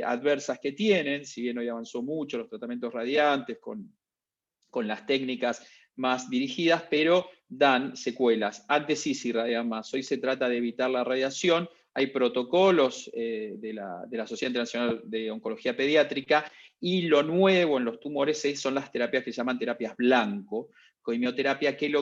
adversas que tienen, si bien hoy avanzó mucho los tratamientos radiantes con las técnicas más dirigidas, pero dan secuelas. Antes sí se irradiaban más. Hoy se trata de evitar la radiación hay protocolos de la Sociedad Internacional de Oncología Pediátrica, y lo nuevo en los tumores son las terapias que se llaman terapias blanco, quimioterapia, que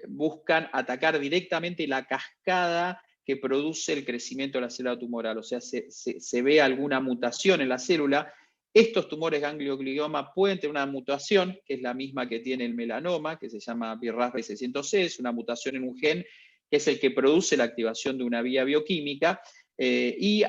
buscan atacar directamente la cascada que produce el crecimiento de la célula tumoral, o sea, se ve alguna mutación en la célula. Estos tumores ganglioglioma pueden tener una mutación, que es la misma que tiene el melanoma, que se llama BRAF V600C, es una mutación en un gen que es el que produce la activación de una vía bioquímica, y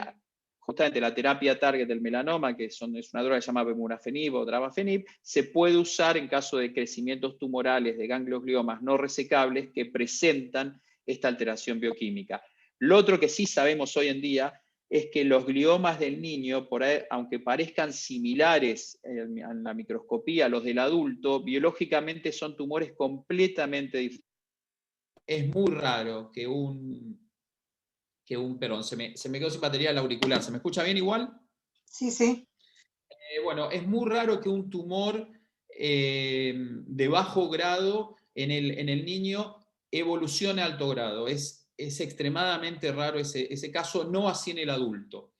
justamente la terapia target del melanoma, que es una droga que se llama bemurafenib o dravafenib, se puede usar en caso de crecimientos tumorales de gangliogliomas no resecables que presentan esta alteración bioquímica. Lo otro que sí sabemos hoy en día es que los gliomas del niño, por ahí, aunque parezcan similares en la microscopía a los del adulto, biológicamente son tumores completamente diferentes. Es muy raro que perdón, se me quedó sin batería el auricular. ¿Se me escucha bien igual? Sí, sí. Bueno, es muy raro que un tumor de bajo grado en el niño evolucione a alto grado. Es extremadamente raro ese caso, no así en el adulto.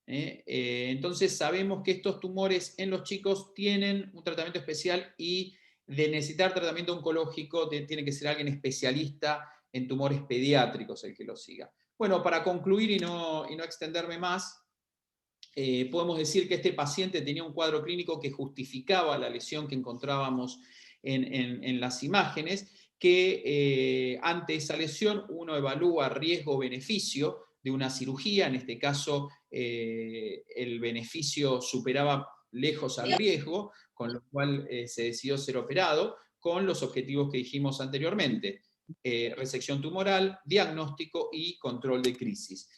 Entonces sabemos que estos tumores en los chicos tienen un tratamiento especial, y de necesitar tratamiento oncológico tiene que ser alguien especialista en tumores pediátricos el que lo siga. Bueno, para concluir y no extenderme más, podemos decir que este paciente tenía un cuadro clínico que justificaba la lesión que encontrábamos en las imágenes, que ante esa lesión uno evalúa riesgo-beneficio de una cirugía. En este caso el beneficio superaba lejos al riesgo, con lo cual se decidió ser operado con los objetivos que dijimos anteriormente: resección tumoral, diagnóstico y control de crisis.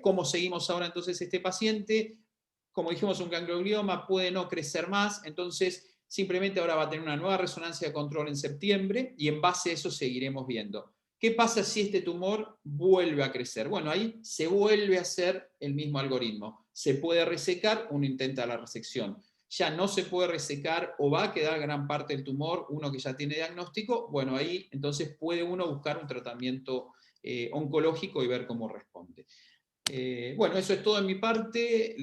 ¿Cómo seguimos ahora entonces este paciente? Como dijimos, un ganglioglioma puede no crecer más, entonces simplemente ahora va a tener una nueva resonancia de control en septiembre, y en base a eso seguiremos viendo. ¿Qué pasa si este tumor vuelve a crecer? Bueno, ahí se vuelve a hacer el mismo algoritmo. Se puede resecar, uno intenta la resección. Ya no se puede resecar o va a quedar gran parte del tumor, uno que ya tiene diagnóstico, bueno, ahí entonces puede uno buscar un tratamiento oncológico y ver cómo responde. Bueno, eso es todo de mi parte.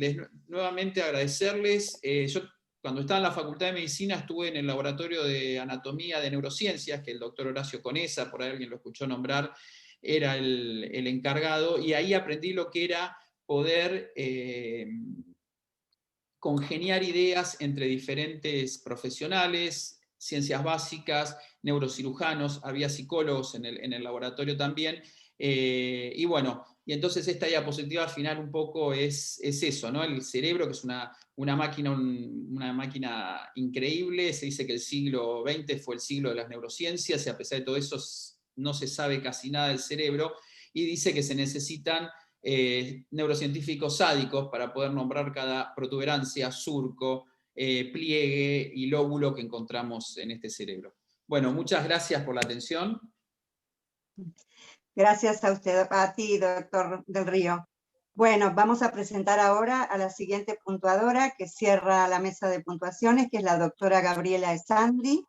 Nuevamente agradecerles. Yo cuando estaba en la Facultad de Medicina estuve en el laboratorio de anatomía de neurociencias, que el doctor Horacio Conesa, por ahí alguien lo escuchó nombrar, era el encargado, y ahí aprendí lo que era poder congeniar ideas entre diferentes profesionales, ciencias básicas, neurocirujanos, había psicólogos en el laboratorio también, y bueno, y entonces esta diapositiva al final un poco es eso, ¿no? El cerebro, que es una máquina increíble. Se dice que el siglo XX fue el siglo de las neurociencias, y a pesar de todo eso no se sabe casi nada del cerebro, y dice que se necesitan neurocientíficos sádicos para poder nombrar cada protuberancia, surco, pliegue y lóbulo que encontramos en este cerebro. Bueno, muchas gracias por la atención. Gracias a usted, a ti, doctor Del Río. Bueno, vamos a presentar ahora a la siguiente puntuadora que cierra la mesa de puntuaciones, que es la doctora Gabriela Esandi.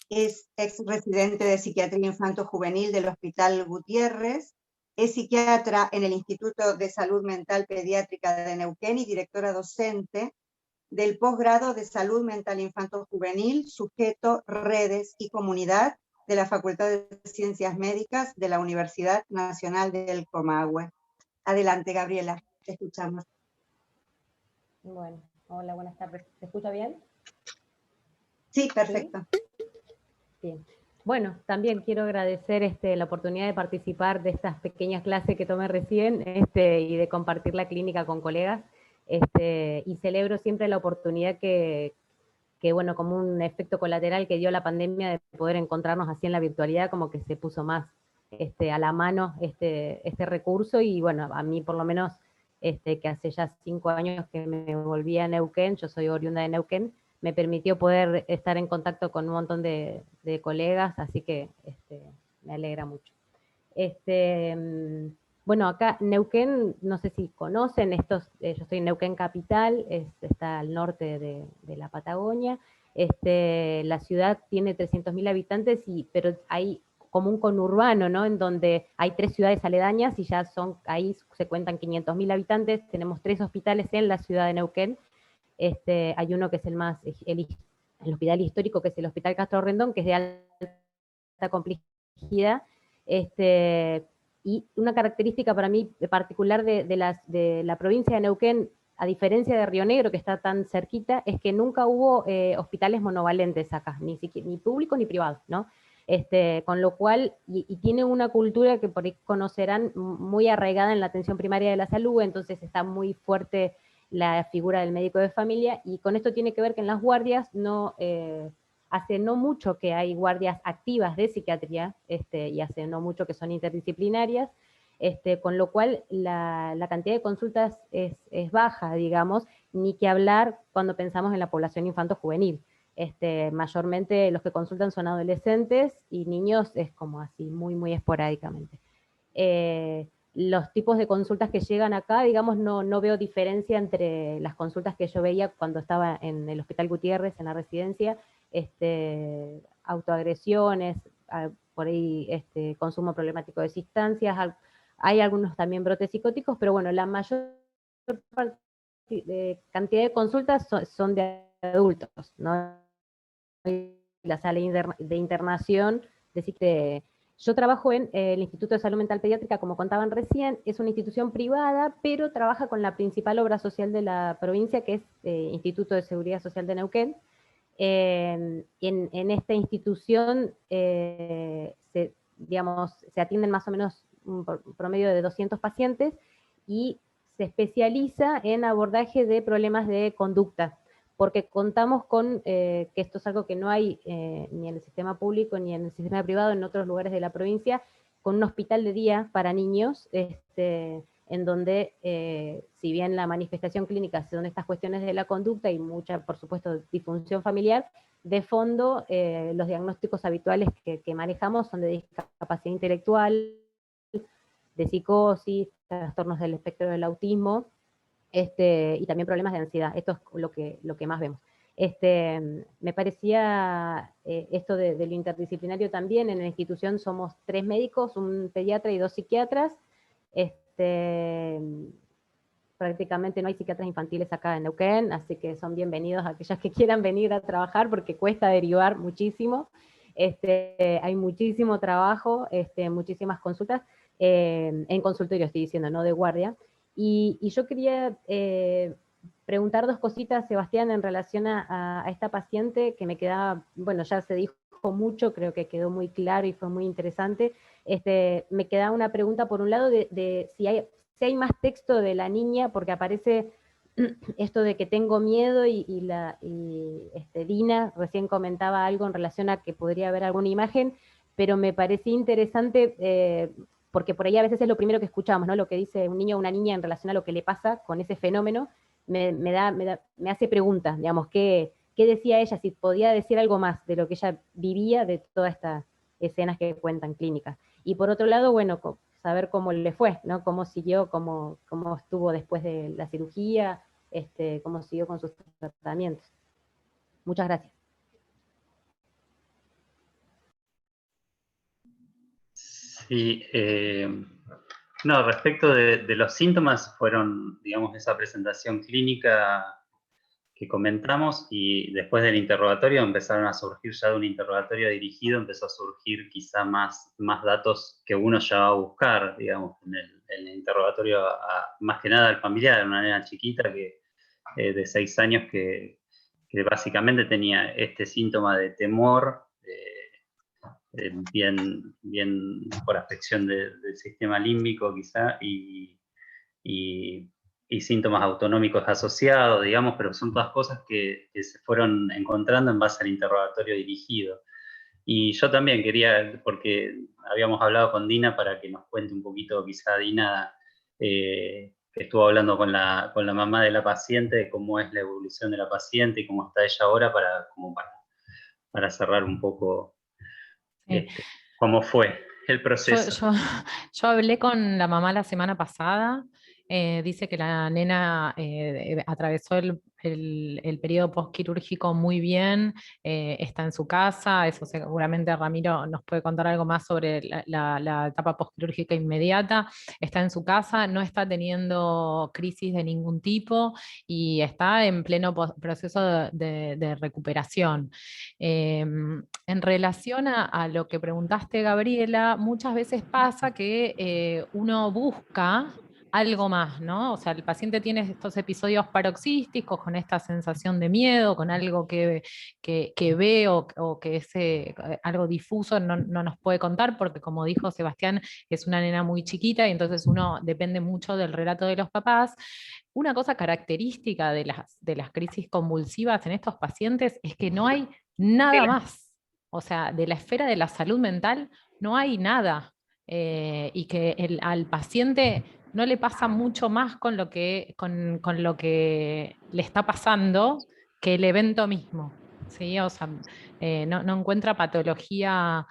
Es ex residente de Psiquiatría Infanto-Juvenil del Hospital Gutiérrez. Es psiquiatra en el Instituto de Salud Mental Pediátrica de Neuquén y directora docente del posgrado de Salud Mental Infanto-Juvenil, Sujeto, Redes y Comunidad de la Facultad de Ciencias Médicas de la Universidad Nacional del Comahue. Adelante, Gabriela, te escuchamos. Bueno, hola, buenas tardes. ¿Se escucha bien? Sí, perfecto. ¿Sí? Bien. Bueno, también quiero agradecer la oportunidad de participar de estas pequeñas clases que tomé recién y de compartir la clínica con colegas. Y celebro siempre la oportunidad que, bueno, como un efecto colateral que dio la pandemia de poder encontrarnos así en la virtualidad, como que se puso más a la mano este recurso, y bueno, a mí por lo menos, que hace ya 5 años que me volví a Neuquén, yo soy oriunda de Neuquén, me permitió poder estar en contacto con un montón de colegas, así que me alegra mucho. Bueno, acá Neuquén, no sé si conocen, yo estoy en Neuquén capital, está al norte de la Patagonia. La ciudad tiene 300.000 habitantes, pero hay como un conurbano, ¿no? En donde hay 3 ciudades aledañas y ya ahí se cuentan 500.000 habitantes, tenemos 3 hospitales en la ciudad de Neuquén. Hay uno que es el hospital histórico, que es el Hospital Castro Rendón, que es de alta complejidad, y una característica para mí particular de la provincia de Neuquén, a diferencia de Río Negro, que está tan cerquita, es que nunca hubo hospitales monovalentes acá, ni públicos ni privados, ¿no? Con lo cual, y tiene una cultura que por ahí conocerán muy arraigada en la atención primaria de la salud, entonces está muy fuerte la figura del médico de familia, y con esto tiene que ver que en las guardias hace no mucho que hay guardias activas de psiquiatría, y hace no mucho que son interdisciplinarias, con lo cual la cantidad de consultas es baja, digamos, ni que hablar cuando pensamos en la población infanto-juvenil. Mayormente los que consultan son adolescentes y niños es como así, muy, muy esporádicamente. Los tipos de consultas que llegan acá, digamos, no veo diferencia entre las consultas que yo veía cuando estaba en el Hospital Gutiérrez, en la residencia, autoagresiones, por ahí consumo problemático de sustancias, hay algunos también brotes psicóticos, pero bueno, la mayor cantidad de consultas son de adultos, ¿no? La sala de internación, yo trabajo en el Instituto de Salud Mental Pediátrica, como contaban recién, es una institución privada, pero trabaja con la principal obra social de la provincia, que es Instituto de Seguridad Social de Neuquén. En esta institución se atienden más o menos un promedio de 200 pacientes y se especializa en abordaje de problemas de conducta, porque contamos con, que esto es algo que no hay ni en el sistema público ni en el sistema privado en otros lugares de la provincia, con un hospital de día para niños, en donde, si bien la manifestación clínica son estas cuestiones de la conducta y mucha, por supuesto, disfunción familiar, de fondo, los diagnósticos habituales que manejamos son de discapacidad intelectual, de psicosis, trastornos del espectro del autismo, y también problemas de ansiedad. Esto es lo que más vemos. Me parecía esto de lo interdisciplinario también. En la institución somos 3 médicos, un pediatra y 2 psiquiatras. Prácticamente no hay psiquiatras infantiles acá en Neuquén, así que son bienvenidos a aquellos que quieran venir a trabajar, porque cuesta derivar muchísimo. Hay muchísimo trabajo, muchísimas consultas, en consultorio estoy diciendo, no de guardia. Y yo quería preguntar 2 cositas, Sebastián, en relación a esta paciente que me quedaba, bueno, ya se dijo mucho, creo que quedó muy claro y fue muy interesante. Me quedaba una pregunta, por un lado, de si hay más texto de la niña, porque aparece esto de que tengo miedo, y Dina recién comentaba algo en relación a que podría haber alguna imagen, pero me parecía interesante, porque por ahí a veces es lo primero que escuchamos, ¿no? Lo que dice un niño o una niña en relación a lo que le pasa con ese fenómeno, me hace preguntas, digamos, ¿qué decía ella? Si podía decir algo más de lo que ella vivía de todas estas escenas que cuentan clínicas. Y por otro lado, bueno, saber cómo le fue, ¿no? Cómo siguió, cómo estuvo después de la cirugía, cómo siguió con sus tratamientos. Muchas gracias. Sí, no, respecto de los síntomas, fueron, digamos, esa presentación clínica que comentamos, y después del interrogatorio empezaron a surgir, ya de un interrogatorio dirigido, empezó a surgir quizá más datos que uno ya va a buscar, digamos, en el interrogatorio, más que nada al familiar, una nena chiquita de 6 años que básicamente tenía este síntoma de temor, bien por afección del sistema límbico quizá, y síntomas autonómicos asociados, digamos, pero son todas cosas que se fueron encontrando en base al interrogatorio dirigido. Y yo también quería, porque habíamos hablado con Dina para que nos cuente un poquito, quizá Dina, que estuvo hablando con la mamá de la paciente, de cómo es la evolución de la paciente y cómo está ella ahora, para cerrar un poco cómo fue el proceso. Yo hablé con la mamá la semana pasada. Dice que la nena atravesó el periodo postquirúrgico muy bien, está en su casa, eso seguramente Ramiro nos puede contar algo más sobre la etapa postquirúrgica inmediata, está en su casa, no está teniendo crisis de ningún tipo y está en pleno proceso de recuperación. En relación a lo que preguntaste, Gabriela, muchas veces pasa que uno busca algo más, ¿no? O sea, el paciente tiene estos episodios paroxísticos con esta sensación de miedo, con algo que ve o que es algo difuso, no nos puede contar, porque como dijo Sebastián, es una nena muy chiquita y entonces uno depende mucho del relato de los papás. Una cosa característica de las crisis convulsivas en estos pacientes es que no hay nada más. O sea, de la esfera de la salud mental no hay nada. Y que al paciente no le pasa mucho más con lo que le está pasando que el evento mismo. ¿Sí? O sea, no encuentra patología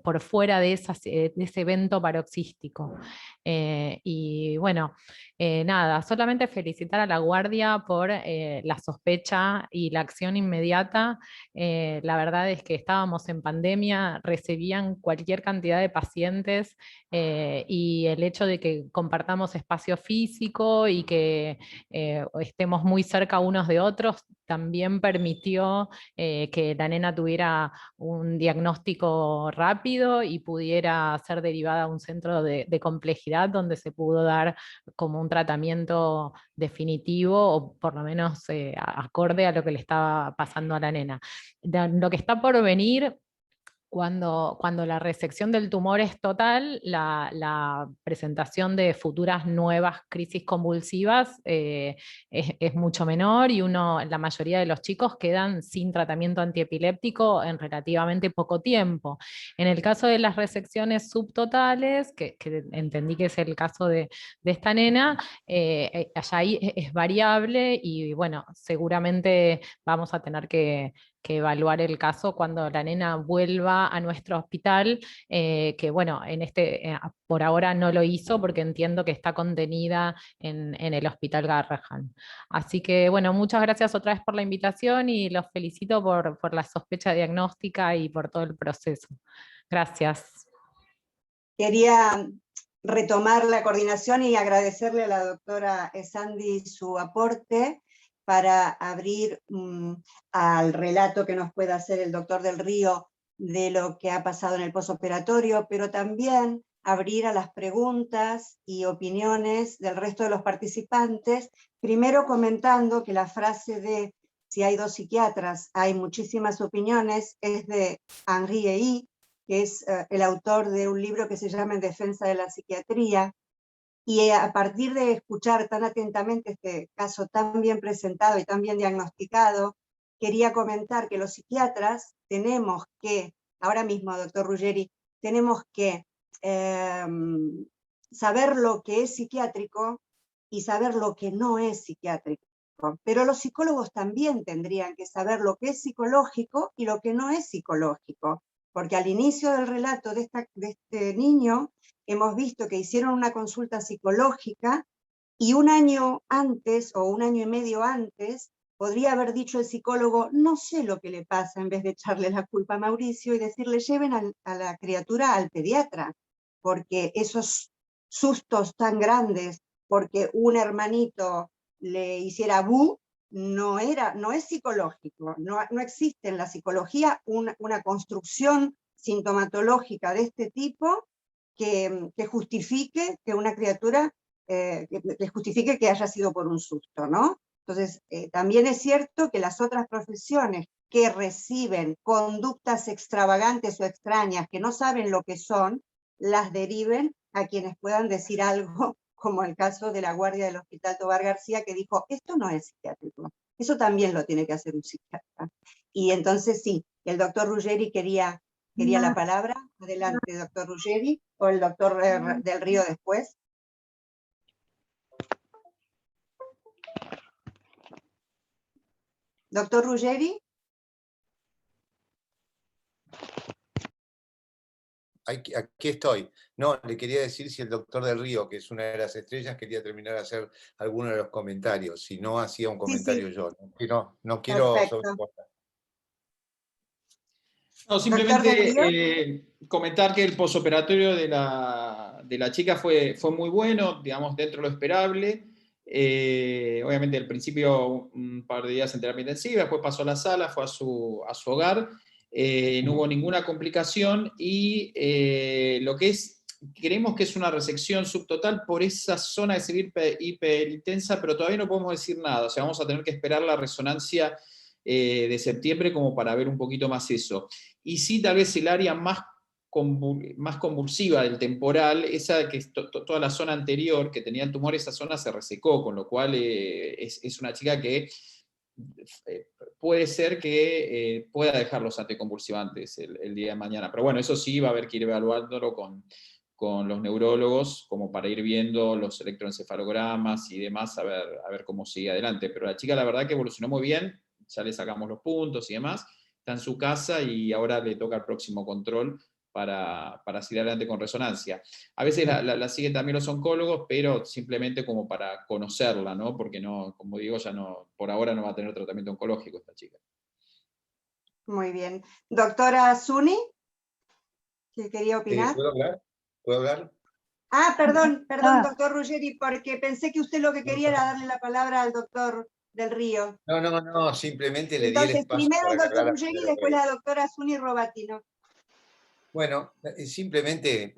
por fuera de ese evento paroxístico. Y bueno, nada, solamente felicitar a la guardia por la sospecha y la acción inmediata. La verdad es que estábamos en pandemia, recibían cualquier cantidad de pacientes y el hecho de que compartamos espacio físico y que estemos muy cerca unos de otros también permitió que la nena tuviera un diagnóstico rápido y pudiera ser derivada a un centro de complejidad donde se pudo dar como un tratamiento definitivo o por lo menos acorde a lo que le estaba pasando a la nena. Lo que está por venir, cuando la resección del tumor es total, la presentación de futuras nuevas crisis convulsivas es mucho menor y la mayoría de los chicos quedan sin tratamiento antiepiléptico en relativamente poco tiempo. En el caso de las resecciones subtotales, que entendí que es el caso de esta nena, allá ahí es variable y bueno, seguramente vamos a tener que evaluar el caso cuando la nena vuelva a nuestro hospital, que bueno, por ahora no lo hizo porque entiendo que está contenida en el Hospital Garrahan. Así que bueno, muchas gracias otra vez por la invitación y los felicito por la sospecha diagnóstica y por todo el proceso. Gracias. Quería retomar la coordinación y agradecerle a la doctora Sandy su aporte para abrir al relato que nos pueda hacer el doctor Del Río de lo que ha pasado en el posoperatorio, pero también abrir a las preguntas y opiniones del resto de los participantes, primero comentando que la frase de si hay dos psiquiatras, hay muchísimas opiniones, es de Henri Ey, que es el autor de un libro que se llama En defensa de la psiquiatría, y a partir de escuchar tan atentamente este caso tan bien presentado y tan bien diagnosticado, quería comentar que los psiquiatras tenemos que, ahora mismo, doctor Ruggeri, tenemos que saber lo que es psiquiátrico y saber lo que no es psiquiátrico. Pero los psicólogos también tendrían que saber lo que es psicológico y lo que no es psicológico, porque al inicio del relato de este niño, hemos visto que hicieron una consulta psicológica y un año antes o un año y medio antes podría haber dicho el psicólogo, no sé lo que le pasa, en vez de echarle la culpa a Mauricio y decirle lleven a la criatura al pediatra, porque esos sustos tan grandes, porque un hermanito le hiciera bu, no es psicológico, no existe en la psicología una construcción sintomatológica de este tipo que justifique que una criatura, que justifique que haya sido por un susto, ¿no? Entonces, también es cierto que las otras profesiones que reciben conductas extravagantes o extrañas, que no saben lo que son, las deriven a quienes puedan decir algo, como el caso de la guardia del Hospital Tobar García, que dijo, esto no es psiquiátrico, eso también lo tiene que hacer un psiquiatra. Y entonces sí, el doctor Ruggeri quería la palabra. Adelante, doctor Ruggeri, o el doctor Del Río después. Doctor Ruggeri. aquí estoy. No, le quería decir si el doctor del Río, que es una de las estrellas, quería terminar de hacer alguno de los comentarios. Si no, hacía un comentario yo. No quiero sobreportar. No, simplemente comentar que el posoperatorio de la chica fue muy bueno, digamos, dentro de lo esperable. Obviamente al principio un par de días en terapia intensiva, después pasó a la sala, fue a su hogar, no hubo ninguna complicación y lo que es, creemos que es una resección subtotal por esa zona de ser hiperintensa, pero todavía no podemos decir nada, o sea, vamos a tener que esperar la resonancia de septiembre como para ver un poquito más eso. Y sí, tal vez el área más convulsiva del temporal, esa que es toda la zona anterior que tenía el tumor, esa zona se resecó, con lo cual es una chica que puede ser que pueda dejar los anticonvulsivantes el día de mañana. Pero bueno, eso sí va a haber que ir evaluándolo con los neurólogos, como para ir viendo los electroencefalogramas y demás, a ver cómo sigue adelante. Pero la chica la verdad que evolucionó muy bien, ya le sacamos los puntos y demás, está en su casa y ahora le toca el próximo control para seguir adelante con resonancia. A veces la siguen también los oncólogos, pero simplemente como para conocerla, ¿no? Porque no, como digo, ya no, por ahora no va a tener tratamiento oncológico esta chica. Muy bien. Doctora Zuni, ¿que quería opinar? ¿Puedo hablar? ¿Puedo hablar? Ah, perdón, doctor Ruggeri, porque pensé que usted lo que quería era darle la palabra al doctor del Río. No, simplemente le di el Entonces, espacio primero el para doctor cargar Ruggeri y después la doctora Zuni Robatino. Bueno, simplemente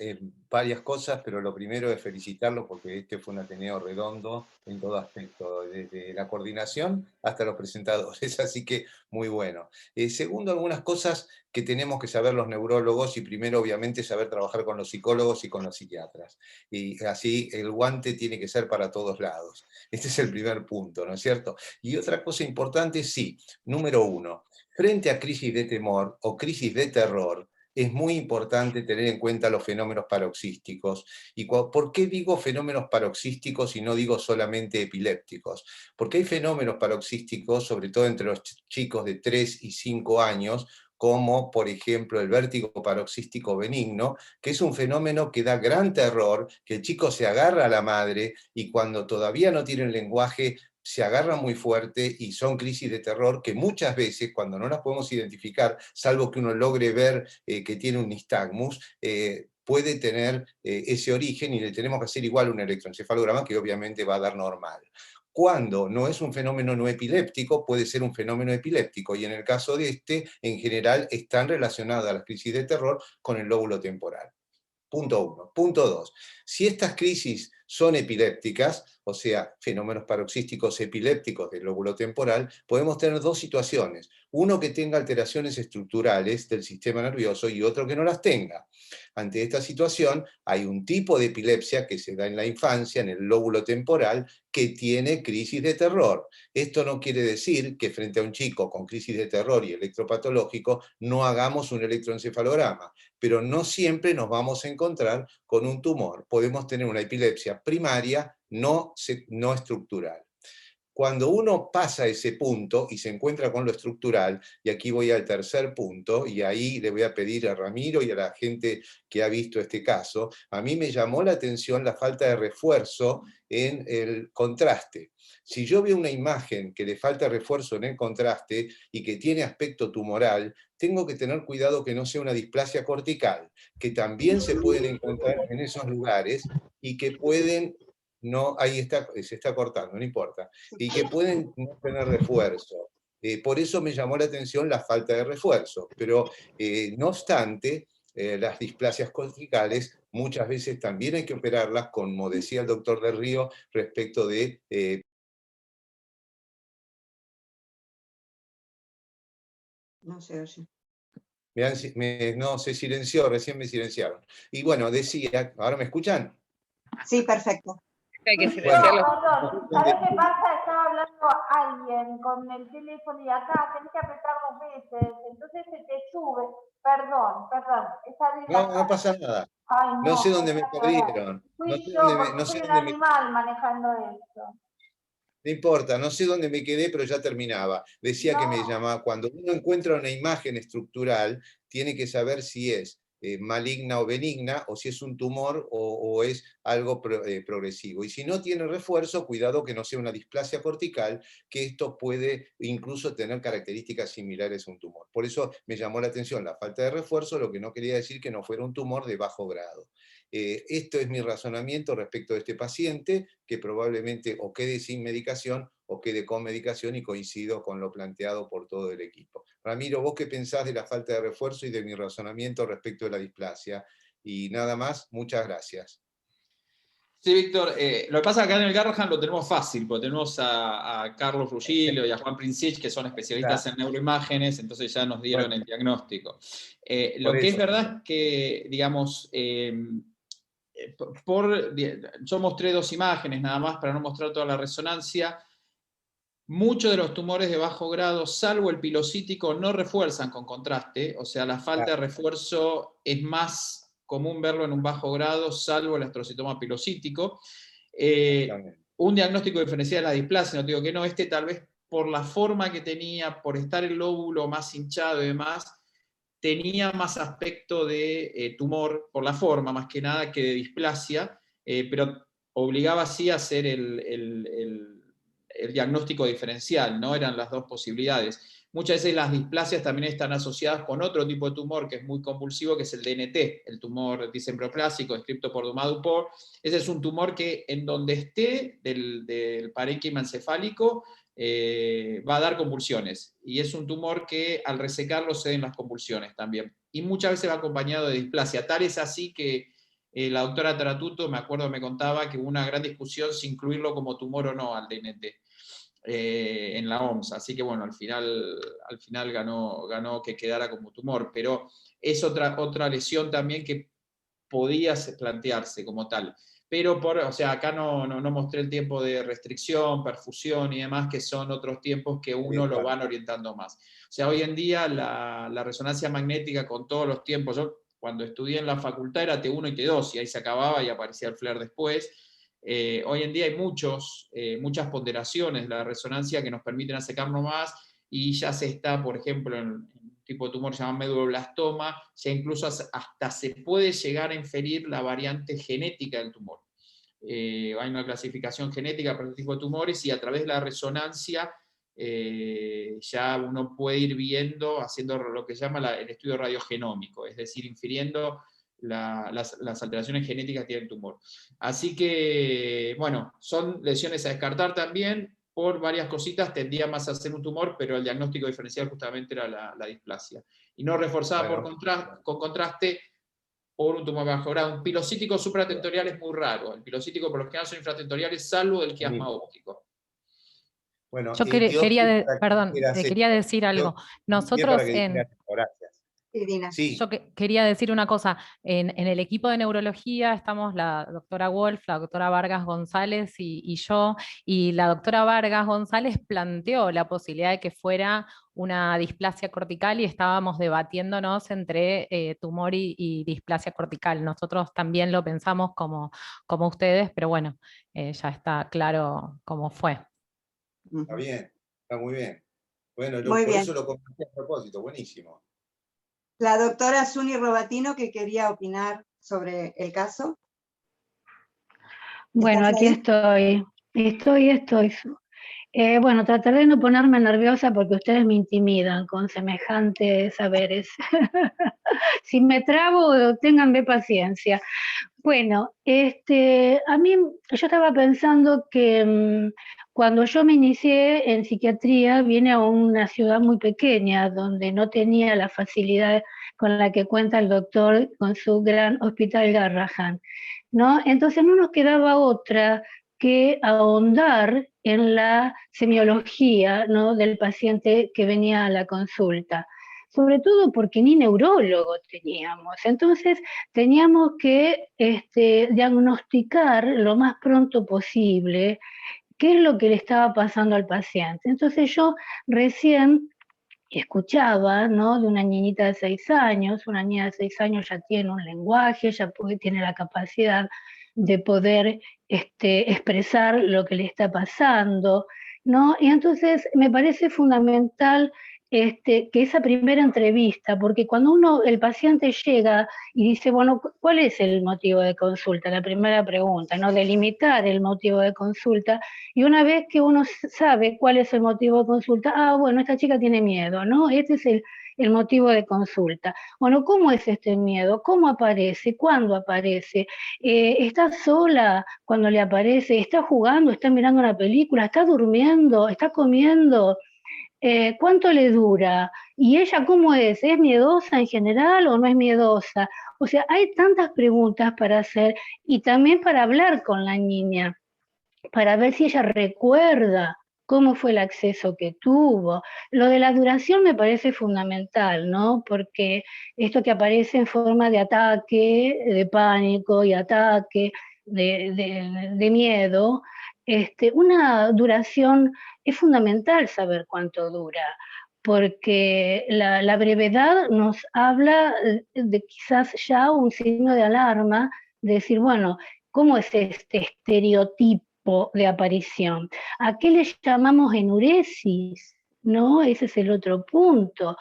varias cosas, pero lo primero es felicitarlo porque este fue un Ateneo redondo en todo aspecto, desde la coordinación hasta los presentadores, así que muy bueno. Segundo, algunas cosas que tenemos que saber los neurólogos y primero, obviamente, saber trabajar con los psicólogos y con los psiquiatras. Y así el guante tiene que ser para todos lados. Este es el primer punto, ¿no es cierto? Y otra cosa importante, sí, número 1, frente a crisis de temor o crisis de terror, es muy importante tener en cuenta los fenómenos paroxísticos. ¿Y por qué digo fenómenos paroxísticos y no digo solamente epilépticos? Porque hay fenómenos paroxísticos, sobre todo entre los chicos de 3 y 5 años, como por ejemplo el vértigo paroxístico benigno, que es un fenómeno que da gran terror, que el chico se agarra a la madre y cuando todavía no tiene el lenguaje se agarra muy fuerte y son crisis de terror que muchas veces, cuando no las podemos identificar, salvo que uno logre ver que tiene un nistagmus, puede tener ese origen y le tenemos que hacer igual un electroencefalograma que obviamente va a dar normal. Cuando no es un fenómeno no epiléptico, puede ser un fenómeno epiléptico, y en el caso de este, en general, están relacionadas las crisis de terror con el lóbulo temporal. Punto 1. Punto 2. Si estas crisis son epilépticas, o sea, fenómenos paroxísticos epilépticos del lóbulo temporal, podemos tener dos situaciones. Uno que tenga alteraciones estructurales del sistema nervioso y otro que no las tenga. Ante esta situación, hay un tipo de epilepsia que se da en la infancia, en el lóbulo temporal, que tiene crisis de terror. Esto no quiere decir que frente a un chico con crisis de terror y electropatológico no hagamos un electroencefalograma, pero no siempre nos vamos a encontrar con un tumor. Podemos tener una epilepsia primaria no estructural. Cuando uno pasa ese punto y se encuentra con lo estructural, y aquí voy al tercer punto, y ahí le voy a pedir a Ramiro y a la gente que ha visto este caso, a mí me llamó la atención la falta de refuerzo en el contraste. Si yo veo una imagen que le falta refuerzo en el contraste y que tiene aspecto tumoral, tengo que tener cuidado que no sea una displasia cortical, que también se pueden encontrar en esos lugares y que pueden... No, ahí está, se está cortando, no importa, y que pueden no tener refuerzo. Por eso me llamó la atención la falta de refuerzo, pero no obstante, las displasias corticales muchas veces también hay que operarlas, como decía el doctor del Río, respecto de... No se oye. No, se silenció, recién me silenciaron. Y bueno, decía, ¿ahora me escuchan? Sí, perfecto. Hay que silenciarlo. Perdón, ¿sabés qué pasa? Estaba hablando alguien con el teléfono y acá tenés que apretar 2 veces, entonces se te sube. Perdón. No pasa nada. Ay, no sé dónde me perdieron. Fui yo, porque soy un animal manejando esto. No importa, no sé dónde me quedé, pero ya terminaba. Decía que me llamaba, cuando uno encuentra una imagen estructural, tiene que saber si es maligna o benigna, o si es un tumor o es algo progresivo. Y si no tiene refuerzo, cuidado que no sea una displasia cortical, que esto puede incluso tener características similares a un tumor. Por eso me llamó la atención la falta de refuerzo, lo que no quería decir que no fuera un tumor de bajo grado. Esto es mi razonamiento respecto de este paciente, que probablemente o quede sin medicación o quede con medicación, y coincido con lo planteado por todo el equipo. Ramiro, ¿vos qué pensás de la falta de refuerzo y de mi razonamiento respecto de la displasia? Y nada más, muchas gracias. Sí, Víctor, lo que pasa acá en el Garrahan lo tenemos fácil, porque tenemos a Carlos Ruggilio y a Juan Princich, que son especialistas en neuroimágenes, entonces ya nos dieron el diagnóstico. Lo que es verdad es que, digamos, yo mostré 2 imágenes nada más para no mostrar toda la resonancia. Muchos de los tumores de bajo grado, salvo el pilocítico, no refuerzan con contraste, o sea, la falta de refuerzo es más común verlo en un bajo grado, salvo el astrocitoma pilocítico. Un diagnóstico diferencial de la displasia, no digo que no, tal vez por la forma que tenía, por estar el lóbulo más hinchado y demás, tenía más aspecto de tumor por la forma, más que nada, que de displasia, pero obligaba sí a hacer el diagnóstico diferencial, ¿no? Eran las 2 posibilidades. Muchas veces las displasias también están asociadas con otro tipo de tumor que es muy convulsivo, que es el DNT, el tumor disembroplásico, descrito por Dumas-Duport. Ese es un tumor que en donde esté del parénquima encefálico va a dar convulsiones. Y es un tumor que al resecarlo se den las convulsiones también. Y muchas veces va acompañado de displasia. Tal es así que la doctora Taratuto, me acuerdo, me contaba que hubo una gran discusión si incluirlo como tumor o no al DNT. En la OMS, así que bueno, al final ganó que quedara como tumor, pero es otra lesión también que podía plantearse como tal. Pero o sea, acá no mostré el tiempo de restricción, perfusión y demás, que son otros tiempos que uno lo van orientando más. O sea, hoy en día la resonancia magnética con todos los tiempos, yo cuando estudié en la facultad era T1 y T2, y ahí se acababa y aparecía el flare después. Hoy en día hay muchas ponderaciones de la resonancia que nos permiten acercarnos más, y ya se está, por ejemplo, en un tipo de tumor llamado meduloblastoma, ya incluso hasta se puede llegar a inferir la variante genética del tumor. Hay una clasificación genética para este tipo de tumores, y a través de la resonancia ya uno puede ir viendo, haciendo lo que se llama el estudio radiogenómico, es decir, infiriendo las alteraciones genéticas que tiene el tumor. Así que, bueno, son lesiones a descartar también. Por varias cositas tendía más a ser un tumor, pero el diagnóstico diferencial justamente era la displasia. Y no reforzada con contraste por un tumor bajo grado. Un pilocítico supratentorial es muy raro. El pilocítico por lo general son infratentoriales, salvo del quiasma óptico. Bueno, yo quería decir algo. Nosotros Yo quería decir una cosa, en el equipo de neurología estamos la doctora Wolf, la doctora Vargas González y yo, y la doctora Vargas González planteó la posibilidad de que fuera una displasia cortical, y estábamos debatiéndonos entre tumor y displasia cortical. Nosotros también lo pensamos como ustedes, pero bueno, ya está claro cómo fue. Está bien, está muy bien. Bueno, eso lo comenté a propósito, buenísimo. La doctora Suni Robatino, que quería opinar sobre el caso. Bueno, aquí estoy. Bueno, trataré de no ponerme nerviosa porque ustedes me intimidan con semejantes saberes. Si me trabo, ténganme paciencia. Bueno, a mí, yo estaba pensando que cuando yo me inicié en psiquiatría, vine a una ciudad muy pequeña, donde no tenía la facilidad con la que cuenta el doctor con su gran hospital Garrahan, ¿no? Entonces no nos quedaba otra que ahondar en la semiología, ¿no?, del paciente que venía a la consulta. Sobre todo porque ni neurólogo teníamos. Entonces teníamos que diagnosticar lo más pronto posible qué es lo que le estaba pasando al paciente. Entonces yo recién escuchaba, ¿no?, de una niñita de 6 años, una niña de 6 años ya tiene un lenguaje, ya tiene la capacidad de poder expresar lo que le está pasando, ¿no? Y entonces me parece fundamental que esa primera entrevista, porque cuando el paciente llega y dice, bueno, ¿cuál es el motivo de consulta? La primera pregunta, ¿no? Delimitar el motivo de consulta, y una vez que uno sabe cuál es el motivo de consulta, bueno, esta chica tiene miedo, ¿no? Este es el motivo de consulta. Bueno, ¿cómo es este miedo? ¿Cómo aparece? ¿Cuándo aparece? ¿Está sola cuando le aparece? ¿Está jugando? ¿Está mirando una película? ¿Está durmiendo? ¿Está comiendo? ¿Cuánto le dura? ¿Y ella cómo es? ¿Es miedosa en general o no es miedosa? O sea, hay tantas preguntas para hacer y también para hablar con la niña, para ver si ella recuerda cómo fue el acceso que tuvo. Lo de la duración me parece fundamental, ¿no? Porque esto que aparece en forma de ataque, de pánico y ataque, de miedo, una duración, es fundamental saber cuánto dura, porque la brevedad nos habla de quizás ya un signo de alarma, de decir, bueno, ¿cómo es este estereotipo de aparición? ¿A qué le llamamos enuresis? ¿No? Ese es el otro punto.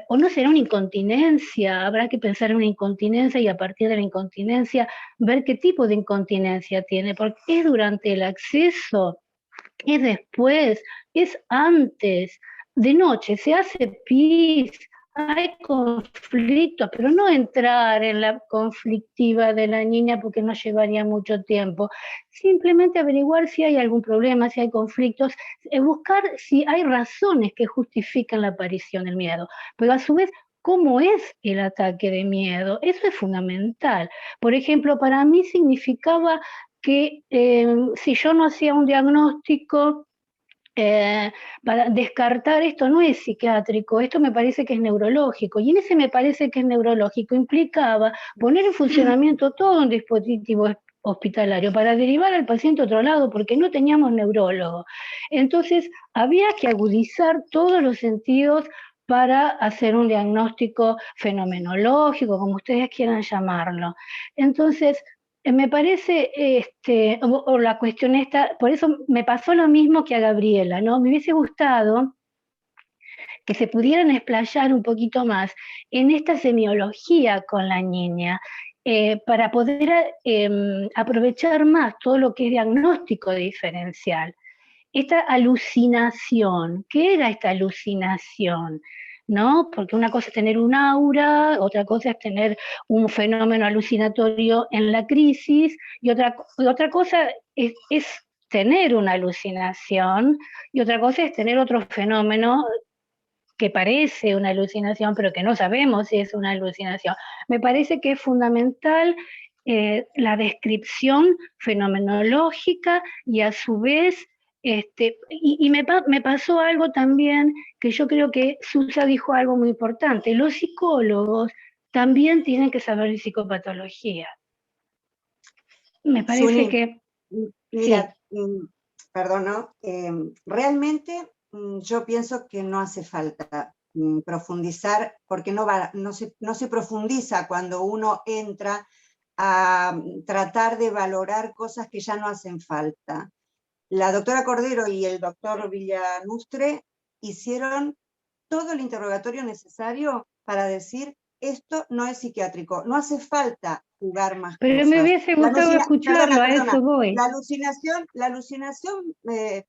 ¿O no será una incontinencia? Habrá que pensar en una incontinencia y a partir de la incontinencia ver qué tipo de incontinencia tiene, porque es durante el acceso, es después, es antes, de noche, se hace pis, hay conflictos, pero no entrar en la conflictiva de la niña porque no llevaría mucho tiempo. Simplemente averiguar si hay algún problema, si hay conflictos, buscar si hay razones que justifican la aparición del miedo. Pero a su vez, ¿cómo es el ataque de miedo? Eso es fundamental. Por ejemplo, para mí significaba que si yo no hacía un diagnóstico, para descartar esto no es psiquiátrico, esto me parece que es neurológico, y en ese me parece que es neurológico implicaba poner en funcionamiento todo un dispositivo hospitalario para derivar al paciente a otro lado porque no teníamos neurólogo. Entonces había que agudizar todos los sentidos para hacer un diagnóstico fenomenológico, como ustedes quieran llamarlo. Entonces, me parece, o la cuestión esta, por eso me pasó lo mismo que a Gabriela, ¿no? Me hubiese gustado que se pudieran explayar un poquito más en esta semiología con la niña, para poder aprovechar más todo lo que es diagnóstico diferencial. Esta alucinación, ¿qué era esta alucinación? ¿No? Porque una cosa es tener un aura, otra cosa es tener un fenómeno alucinatorio en la crisis, y otra cosa es tener una alucinación, y otra cosa es tener otro fenómeno que parece una alucinación, pero que no sabemos si es una alucinación. Me parece que es fundamental la descripción fenomenológica y a su vez, me pasó algo también que yo creo que Susa dijo algo muy importante. Los psicólogos también tienen que saber de psicopatología. Me parece Suni, que... Mira, perdón, realmente yo pienso que no hace falta profundizar, porque no se profundiza cuando uno entra a tratar de valorar cosas que ya no hacen falta. La doctora Cordero y el doctor Villanustre hicieron todo el interrogatorio necesario para decir esto no es psiquiátrico, no hace falta jugar más Pero cosas. me hubiese gustado escucharlo, a eso voy. La alucinación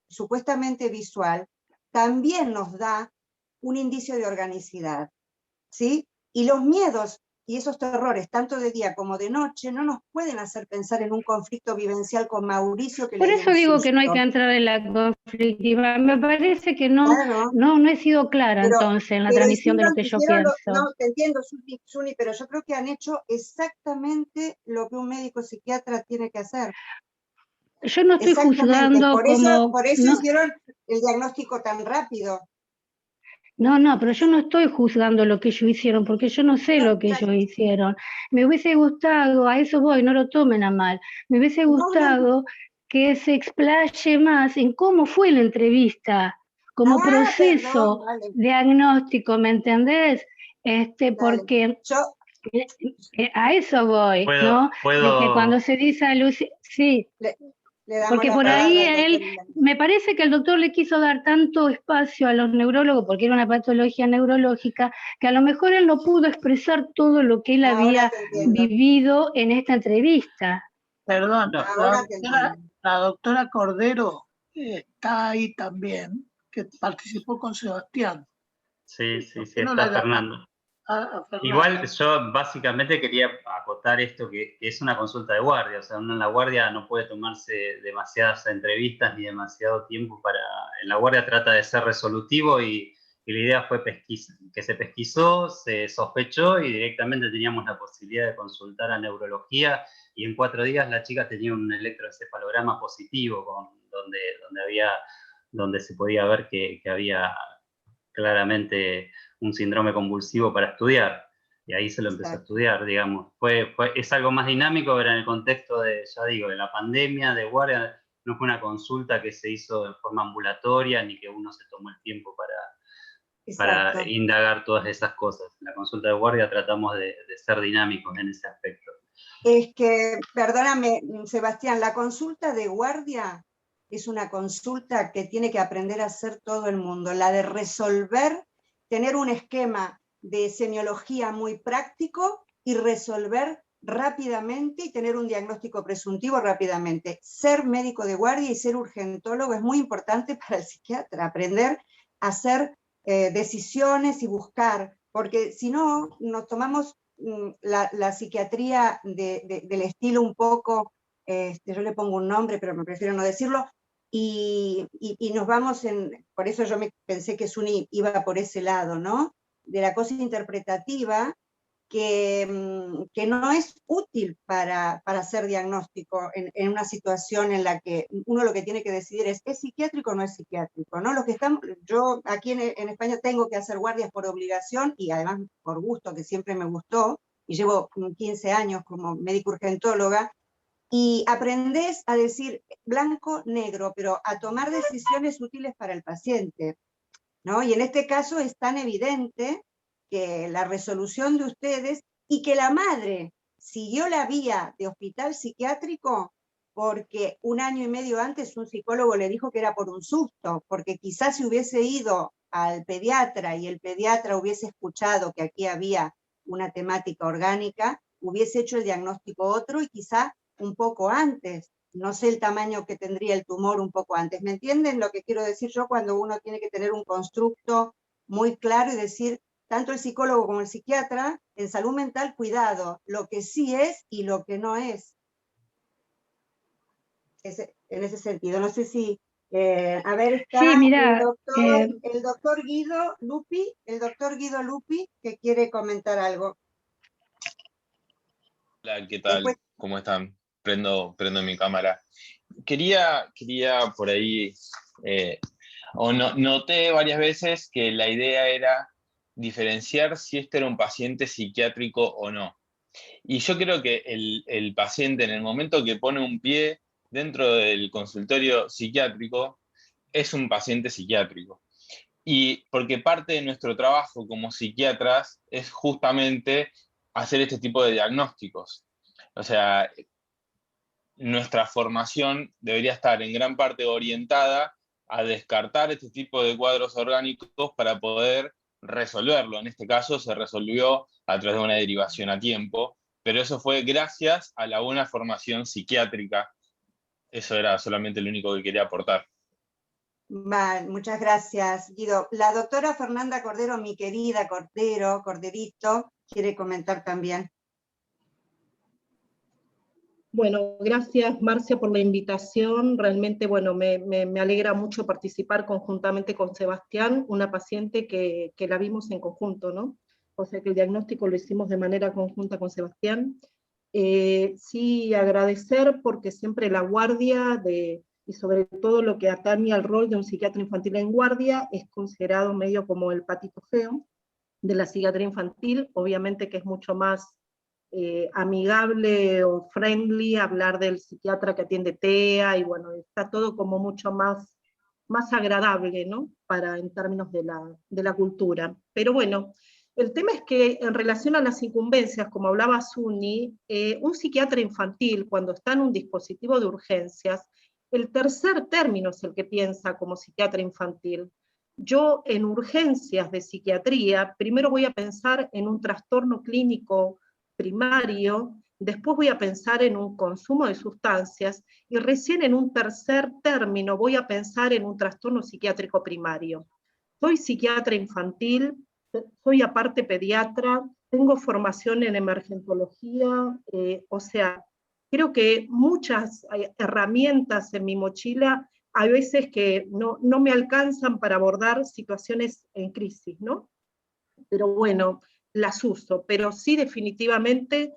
supuestamente visual también nos da un indicio de organicidad, ¿sí? Y los miedos y esos terrores, tanto de día como de noche, no nos pueden hacer pensar en un conflicto vivencial con Mauricio que Por le eso digo que no hay que entrar en la conflictiva. Me parece que no he sido clara entonces en la transmisión de lo que yo pienso. No, te entiendo, Suni, pero yo creo que han hecho exactamente lo que un médico psiquiatra tiene que hacer. Yo no estoy juzgando por eso hicieron el diagnóstico tan rápido. No, pero yo no estoy juzgando lo que ellos hicieron, porque yo no sé lo que ellos hicieron. Me hubiese gustado, a eso voy, no lo tomen a mal, me hubiese gustado que se explaye más en cómo fue la entrevista, como proceso diagnóstico, ¿me entendés? Porque a eso voy, ¿no? De que cuando se dice sí. Le damos Porque la por palabra ahí al doctor él, Ilan. me parece que el doctor le quiso dar tanto espacio a los neurólogos, porque era una patología neurológica, que a lo mejor él no pudo expresar todo lo que él Ahora había te entiendo. vivido en esta entrevista. Perdón, No, Ahora te entiendo. la doctora Cordero está ahí también, que participó con Sebastián. sí, ¿Por sí, qué no la está llama Fernando. a Fernanda? Igual yo básicamente quería acotar esto, que es una consulta de guardia, o sea, uno en la guardia no puede tomarse demasiadas entrevistas ni demasiado tiempo para... En la guardia trata de ser resolutivo y la idea fue que se pesquisó, se sospechó y directamente teníamos la posibilidad de consultar a neurología y en 4 días la chica tenía un electroencefalograma positivo donde se podía ver que había claramente un síndrome convulsivo para estudiar, y ahí se lo empezó a estudiar, digamos. Es algo más dinámico, pero en el contexto de, ya digo, de la pandemia, de guardia, no fue una consulta que se hizo de forma ambulatoria, ni que uno se tomó el tiempo para indagar todas esas cosas. En la consulta de guardia tratamos de ser dinámicos en ese aspecto. Es que, perdóname, Sebastián, la consulta de guardia es una consulta que tiene que aprender a hacer todo el mundo, la de resolver, tener un esquema de semiología muy práctico y resolver rápidamente y tener un diagnóstico presuntivo rápidamente. Ser médico de guardia y ser urgentólogo es muy importante para el psiquiatra, aprender a hacer decisiones y buscar, porque si no, nos tomamos la psiquiatría del estilo un poco, yo le pongo un nombre, pero me prefiero no decirlo, y nos vamos por eso yo pensé que Suni iba por ese lado, ¿no? De la cosa interpretativa, que no es útil para hacer diagnóstico en una situación en la que uno lo que tiene que decidir es psiquiátrico o no es psiquiátrico, ¿no? Yo aquí en España tengo que hacer guardias por obligación y además por gusto, que siempre me gustó, y llevo 15 años como médico urgentóloga, y aprendés a decir blanco, negro, pero a tomar decisiones útiles para el paciente, ¿no? Y en este caso es tan evidente que la resolución de ustedes y que la madre siguió la vía de hospital psiquiátrico porque 1 año y medio antes un psicólogo le dijo que era por un susto, porque quizás si hubiese ido al pediatra y el pediatra hubiese escuchado que aquí había una temática orgánica, hubiese hecho el diagnóstico otro y quizá un poco antes. No sé el tamaño que tendría el tumor un poco antes. ¿Me entienden lo que quiero decir yo cuando uno tiene que tener un constructo muy claro y decir, tanto el psicólogo como el psiquiatra, en salud mental, cuidado, lo que sí es y lo que no es? En ese sentido, no sé si, a ver, está sí, mira, el doctor Guido Lupi, que quiere comentar algo. Hola, ¿qué tal? Después, ¿Cómo están? Prendo mi cámara. Quería por ahí, noté varias veces que la idea era diferenciar si este era un paciente psiquiátrico o no. Y yo creo que el paciente en el momento que pone un pie dentro del consultorio psiquiátrico es un paciente psiquiátrico. Y porque parte de nuestro trabajo como psiquiatras es justamente hacer este tipo de diagnósticos. O sea, nuestra formación debería estar en gran parte orientada a descartar este tipo de cuadros orgánicos para poder resolverlo. En este caso se resolvió a través de una derivación a tiempo, pero eso fue gracias a la buena formación psiquiátrica. Eso era solamente lo único que quería aportar. Vale, muchas gracias, Guido. La doctora Fernanda Cordero, mi querida Corderito, quiere comentar también. Bueno, gracias Marcia por la invitación. Realmente, bueno, me alegra mucho participar conjuntamente con Sebastián, una paciente que la vimos en conjunto, ¿no? O sea que el diagnóstico lo hicimos de manera conjunta con Sebastián. Sí, agradecer porque siempre la guardia y sobre todo lo que atañe al rol de un psiquiatra infantil en guardia es considerado medio como el patito feo de la psiquiatría infantil, obviamente que es mucho más amigable o friendly hablar del psiquiatra que atiende TEA, y bueno, está todo como mucho más agradable, ¿no? En términos de la cultura. Pero bueno, el tema es que en relación a las incumbencias, como hablaba Suni, un psiquiatra infantil cuando está en un dispositivo de urgencias, el tercer término es el que piensa como psiquiatra infantil. Yo en urgencias de psiquiatría, primero voy a pensar en un trastorno clínico primario, después voy a pensar en un consumo de sustancias, y recién en un tercer término voy a pensar en un trastorno psiquiátrico primario. Soy psiquiatra infantil, soy aparte pediatra, tengo formación en emergentología, o sea, creo que muchas herramientas en mi mochila hay veces que no me alcanzan para abordar situaciones en crisis, ¿no? Pero bueno, las uso, pero sí definitivamente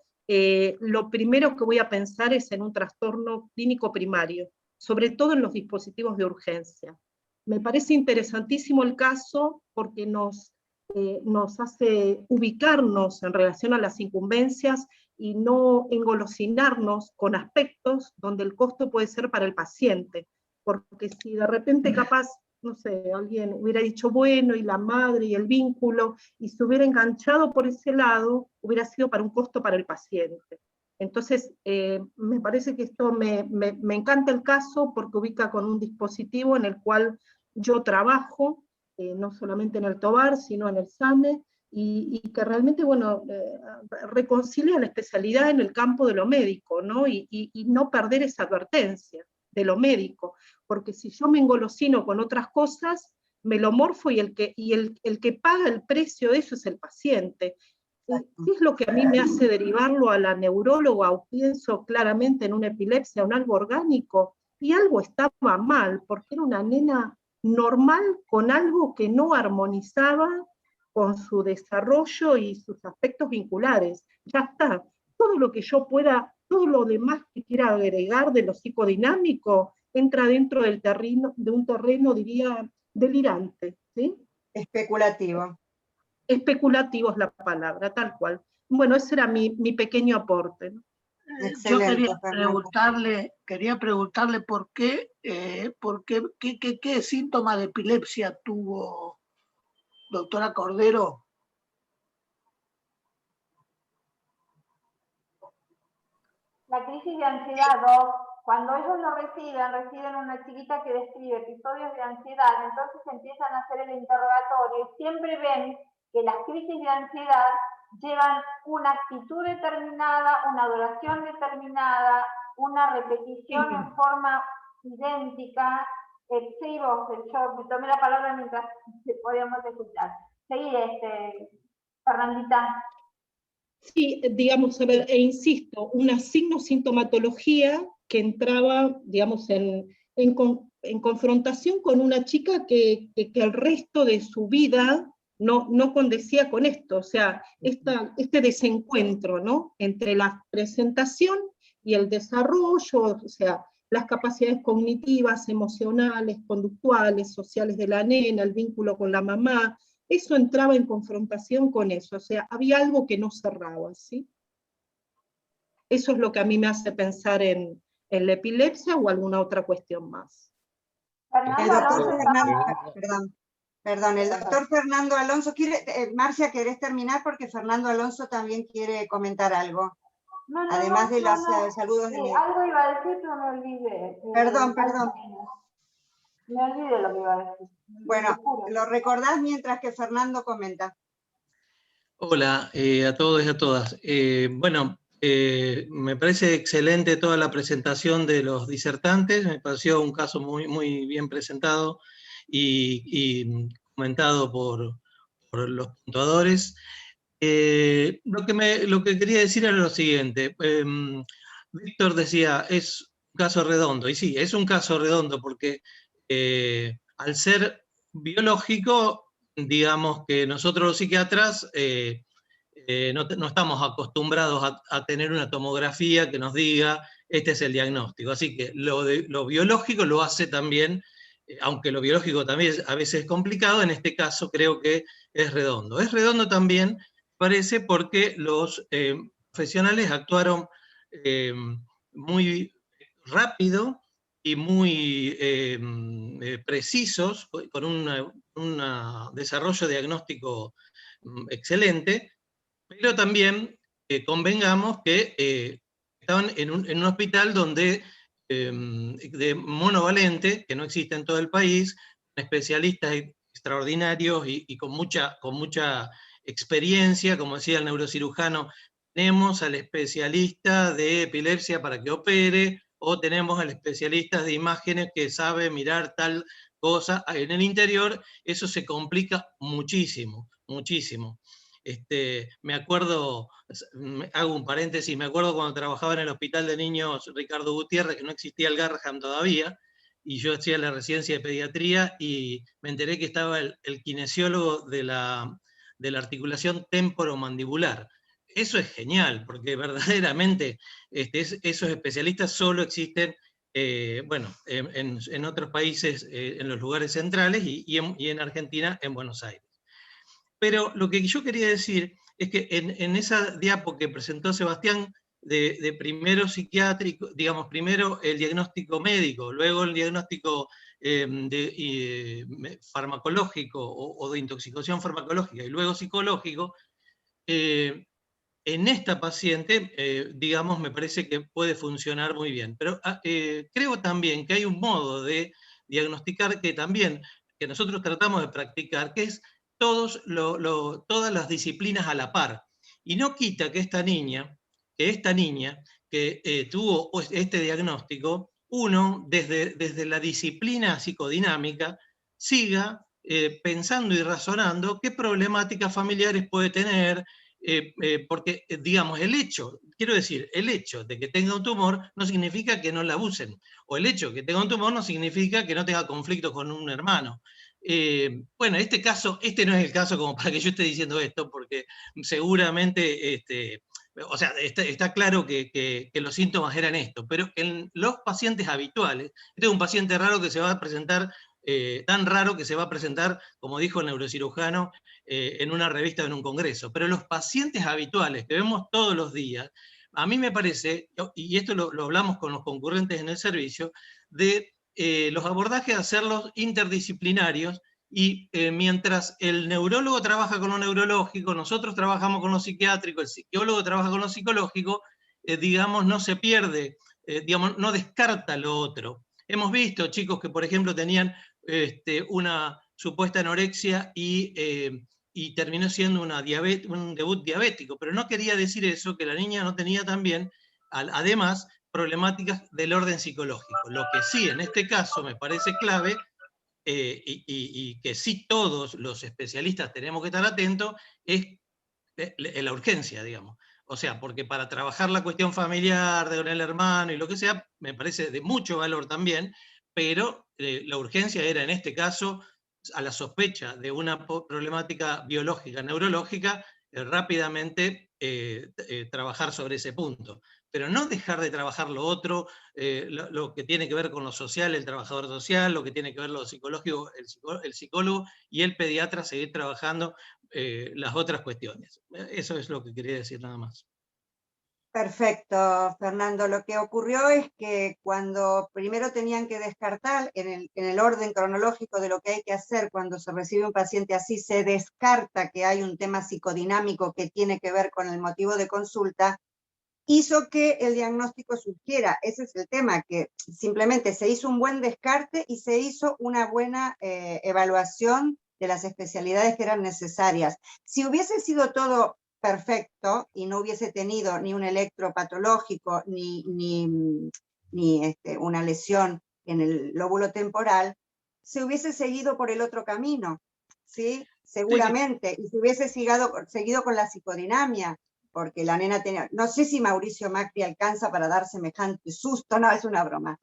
lo primero que voy a pensar es en un trastorno clínico primario, sobre todo en los dispositivos de urgencia. Me parece interesantísimo el caso porque nos hace ubicarnos en relación a las incumbencias y no engolosinarnos con aspectos donde el costo puede ser para el paciente, porque si de repente capaz, no sé, alguien hubiera dicho, bueno, y la madre y el vínculo, y se hubiera enganchado por ese lado, hubiera sido para un costo para el paciente. Entonces, me parece que esto me encanta el caso porque ubica con un dispositivo en el cual yo trabajo, no solamente en el TOBAR, sino en el SAME, y que realmente, bueno, reconcilia la especialidad en el campo de lo médico, ¿no? Y no perder esa advertencia de lo médico, porque si yo me engolosino con otras cosas, me lo morfo y el que paga el precio de eso es el paciente. ¿Qué es lo que a mí me hace derivarlo a la neuróloga o pienso claramente en una epilepsia o en algo orgánico? Y algo estaba mal, porque era una nena normal con algo que no armonizaba con su desarrollo y sus aspectos vinculares. Ya está. Todo lo que yo pueda, todo lo demás que quiera agregar de lo psicodinámico, entra dentro del terreno, de un terreno, diría, delirante, ¿sí? Especulativo. Especulativo es la palabra, tal cual. Bueno, ese era mi pequeño aporte, ¿no? Yo quería preguntarle por qué, qué síntomas de epilepsia tuvo doctora Cordero. La crisis de ansiedad 2, cuando ellos lo reciben una chiquita que describe episodios de ansiedad, entonces empiezan a hacer el interrogatorio, siempre ven que las crisis de ansiedad llevan una actitud determinada, una duración determinada, una repetición en forma idéntica. Sí, vos, yo me tomé la palabra mientras podíamos escuchar. Seguí, Fernandita. Sí, digamos, a ver, e insisto, una signo-sintomatología que entraba, digamos, en confrontación con una chica que el resto de su vida no condecía con esto, o sea, este desencuentro, ¿no?, entre la presentación y el desarrollo, o sea, las capacidades cognitivas, emocionales, conductuales, sociales de la nena, el vínculo con la mamá. Eso entraba en confrontación con eso, o sea, había algo que no cerraba, ¿sí? Eso es lo que a mí me hace pensar en la epilepsia o alguna otra cuestión más. El doctor Fernando, perdón, el doctor Fernando Alonso, Marcia, ¿querés terminar? Porque Fernando Alonso también quiere comentar algo. Además de los saludos de algo iba a decir, pero me olvidé. Perdón. Me olvidé lo que iba a decir. Bueno, lo recordás mientras que Fernando comenta. Hola a todos y a todas. Bueno, me parece excelente toda la presentación de los disertantes, me pareció un caso muy bien presentado y comentado por los puntuadores. Lo que quería decir era lo siguiente. Víctor decía, es un caso redondo, y sí, es un caso redondo porque al ser biológico, digamos que nosotros los psiquiatras no estamos acostumbrados a tener una tomografía que nos diga este es el diagnóstico. Así que lo biológico lo hace también, aunque lo biológico también a veces es complicado, en este caso creo que es redondo. Es redondo también, parece, porque los profesionales actuaron muy rápido y muy precisos, con un desarrollo diagnóstico excelente, pero también convengamos que estaban en un hospital donde de monovalente, que no existe en todo el país, especialistas extraordinarios y con mucha experiencia, como decía el neurocirujano, tenemos al especialista de epilepsia para que opere, o tenemos al especialista de imágenes que sabe mirar tal cosa. En el interior eso se complica muchísimo, muchísimo. Me acuerdo, hago un paréntesis, me acuerdo cuando trabajaba en el Hospital de Niños Ricardo Gutiérrez, que no existía el Garrahan todavía, y yo hacía la residencia de pediatría, y me enteré que estaba el kinesiólogo de la articulación temporomandibular. Eso es genial, porque verdaderamente esos especialistas solo existen en otros países, en los lugares centrales, y en Argentina, en Buenos Aires. Pero lo que yo quería decir es que en esa diapo que presentó Sebastián, de primero psiquiátrico, digamos, primero el diagnóstico médico, luego el diagnóstico farmacológico o de intoxicación farmacológica, y luego psicológico, en esta paciente, digamos, me parece que puede funcionar muy bien. Pero creo también que hay un modo de diagnosticar que nosotros tratamos de practicar, que es todas las disciplinas a la par. Y no quita que esta niña que tuvo este diagnóstico, uno, desde la disciplina psicodinámica, siga pensando y razonando qué problemáticas familiares puede tener, porque, digamos, el hecho de que tenga un tumor no significa que no la abusen, o el hecho de que tenga un tumor no significa que no tenga conflictos con un hermano. Bueno, este no es el caso como para que yo esté diciendo esto, porque seguramente, o sea, está claro que los síntomas eran esto, pero en los pacientes habituales, este es un paciente raro que se va a presentar, tan raro que se va a presentar, como dijo el neurocirujano, en una revista o en un congreso, pero los pacientes habituales que vemos todos los días, a mí me parece, y esto lo hablamos con los concurrentes en el servicio, de los abordajes hacerlos interdisciplinarios, y mientras el neurólogo trabaja con lo neurológico, nosotros trabajamos con lo psiquiátrico, el psicólogo trabaja con lo psicológico, digamos, no se pierde, digamos, no descarta lo otro. Hemos visto chicos que, por ejemplo, tenían una supuesta anorexia y terminó siendo un debut diabético, pero no quería decir eso, que la niña no tenía también, además, problemáticas del orden psicológico. Lo que sí, en este caso, me parece clave, y que sí todos los especialistas tenemos que estar atentos, es la urgencia, digamos. O sea, porque para trabajar la cuestión familiar con el hermano y lo que sea, me parece de mucho valor también, pero la urgencia era, en este caso, a la sospecha de una problemática biológica, neurológica, rápidamente trabajar sobre ese punto. Pero no dejar de trabajar lo otro, lo que tiene que ver con lo social, el trabajador social, lo que tiene que ver lo psicológico, el psicólogo, y el pediatra seguir trabajando las otras cuestiones. Eso es lo que quería decir nada más. Perfecto, Fernando. Lo que ocurrió es que cuando primero tenían que descartar, en el orden cronológico de lo que hay que hacer cuando se recibe un paciente así, se descarta que hay un tema psicodinámico que tiene que ver con el motivo de consulta, hizo que el diagnóstico surgiera. Ese es el tema, que simplemente se hizo un buen descarte y se hizo una buena evaluación de las especialidades que eran necesarias. Si hubiese sido todo perfecto y no hubiese tenido ni un electropatológico ni una lesión en el lóbulo temporal, se hubiese seguido por el otro camino, ¿sí? Seguramente, y se hubiese seguido con la psicodinamia, porque la nena tenía, no sé si Mauricio Macri alcanza para dar semejante susto, no, es una broma,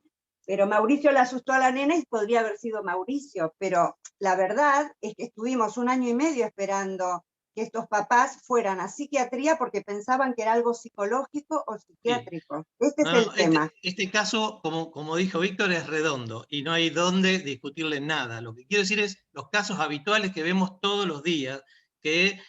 pero Mauricio le asustó a la nena y podría haber sido Mauricio, pero la verdad es que estuvimos 1 año y medio esperando que estos papás fueran a psiquiatría porque pensaban que era algo psicológico o psiquiátrico. Sí. Este es el tema. Este caso, como dijo Víctor, es redondo y no hay dónde discutirle nada. Lo que quiero decir es los casos habituales que vemos todos los días, que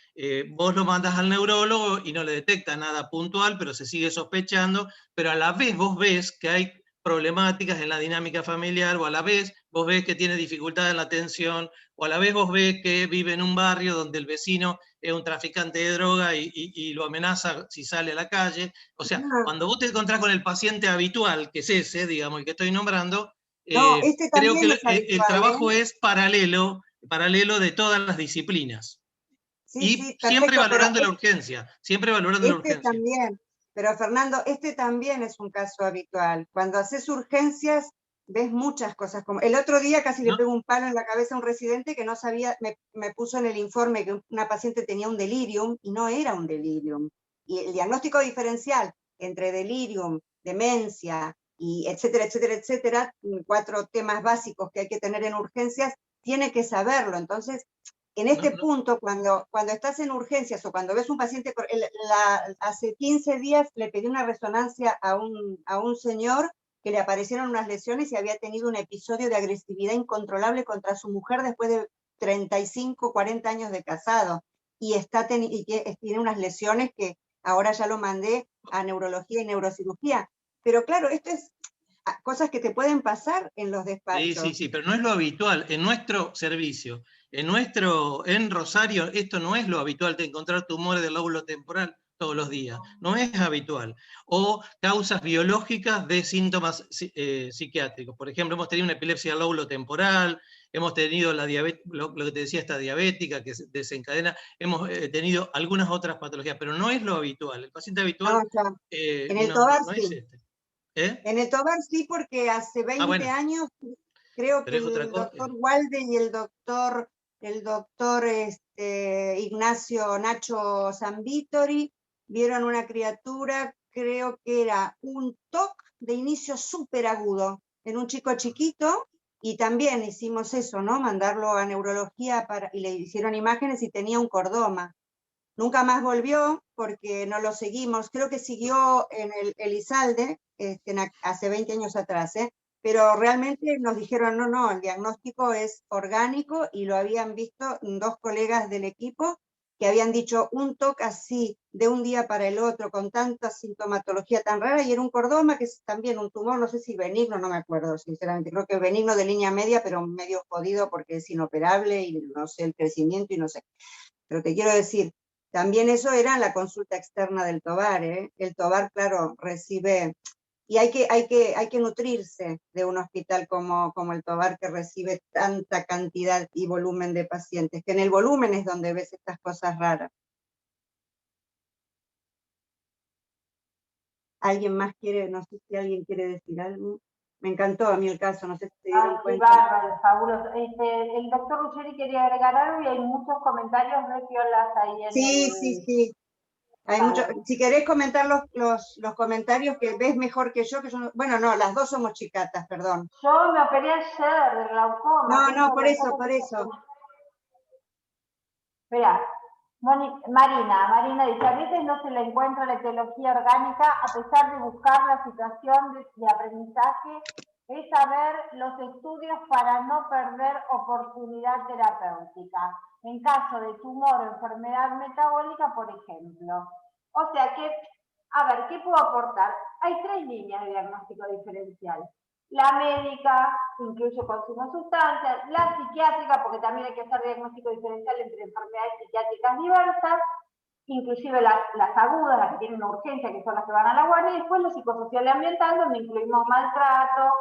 vos lo mandás al neurólogo y no le detecta nada puntual, pero se sigue sospechando, pero a la vez vos ves que hay problemáticas en la dinámica familiar, o a la vez vos ves que tiene dificultad en la atención, o a la vez vos ves que vive en un barrio donde el vecino es un traficante de droga y lo amenaza si sale a la calle. O sea, cuando vos te encontrás con el paciente habitual, que es ese, digamos, el que estoy nombrando, No, este creo que también es habitual, el trabajo es paralelo de todas las disciplinas. Sí, Y sí, siempre perfecto, pero valorando la urgencia, siempre valorando la este urgencia. también, pero Fernando, este también es un caso habitual. Cuando haces urgencias, ves muchas cosas. Como el otro día casi le pego un palo en la cabeza a un residente que no sabía, me puso en el informe que una paciente tenía un delirium y no era un delirium. Y el diagnóstico diferencial entre delirium, demencia, y etcétera, etcétera, etcétera, 4 temas básicos que hay que tener en urgencias, tiene que saberlo. Entonces, en este punto, cuando estás en urgencias o cuando ves un paciente, hace 15 días le pedí una resonancia a un señor que le aparecieron unas lesiones y había tenido un episodio de agresividad incontrolable contra su mujer después de 35, 40 años de casado. Y tiene unas lesiones que ahora ya lo mandé a neurología y neurocirugía. Pero claro, esto es cosas que te pueden pasar en los despachos. Sí, pero no es lo habitual. En nuestro servicio, en Rosario, esto no es lo habitual de encontrar tumores del lóbulo temporal todos los días. No es habitual. O causas biológicas de síntomas psiquiátricos. Por ejemplo, hemos tenido una epilepsia del lóbulo temporal, hemos tenido la diabetes, lo que te decía, esta diabética que desencadena, hemos tenido algunas otras patologías, pero no es lo habitual. El paciente habitual en el TOBAR no sí. es este. En el TOBAR sí, porque hace 20 años creo que el doctor Walde y el doctor Ignacio Nacho Zambitori vieron una criatura, creo que era un TOC de inicio súper agudo, en un chico chiquito, y también hicimos eso, ¿no? Mandarlo a neurología y le hicieron imágenes y tenía un cordoma. Nunca más volvió porque no lo seguimos. Creo que siguió en el Elizalde hace 20 años atrás, pero realmente nos dijeron, no, el diagnóstico es orgánico y lo habían visto 2 colegas del equipo que habían dicho un TOC así de un día para el otro con tanta sintomatología tan rara y era un cordoma que es también un tumor, no sé si benigno, no me acuerdo sinceramente, creo que benigno de línea media pero medio jodido porque es inoperable y no sé el crecimiento y no sé. Pero te quiero decir, también eso era la consulta externa del TOBAR, El TOBAR, claro, recibe, y hay que nutrirse de un hospital como el TOBAR que recibe tanta cantidad y volumen de pacientes, que en el volumen es donde ves estas cosas raras. ¿Alguien más quiere, no sé si alguien quiere decir algo? Me encantó a mí el caso, no sé si se dieron cuenta. Sí, bárbaro, fabuloso. El doctor Ruggeri quería agregar algo y hay muchos comentarios de piolas ahí en Sí. Hay si querés comentar los comentarios que ves mejor que yo, bueno, no, las 2 somos chicatas, perdón. Yo me operé ayer de glaucoma. No, por eso. Espera, Marina dice, a veces no se le encuentra la etiología orgánica a pesar de buscar la situación de aprendizaje, es saber los estudios para no perder oportunidad terapéutica. En caso de tumor o enfermedad metabólica, por ejemplo. O sea que, a ver, ¿qué puedo aportar? Hay 3 líneas de diagnóstico diferencial. La médica incluye consumo de sustancias, la psiquiátrica, porque también hay que hacer diagnóstico diferencial entre enfermedades psiquiátricas diversas, inclusive las agudas, las que tienen una urgencia, que son las que van a la guardia, y después lo psicosocial y ambiental, donde incluimos maltrato,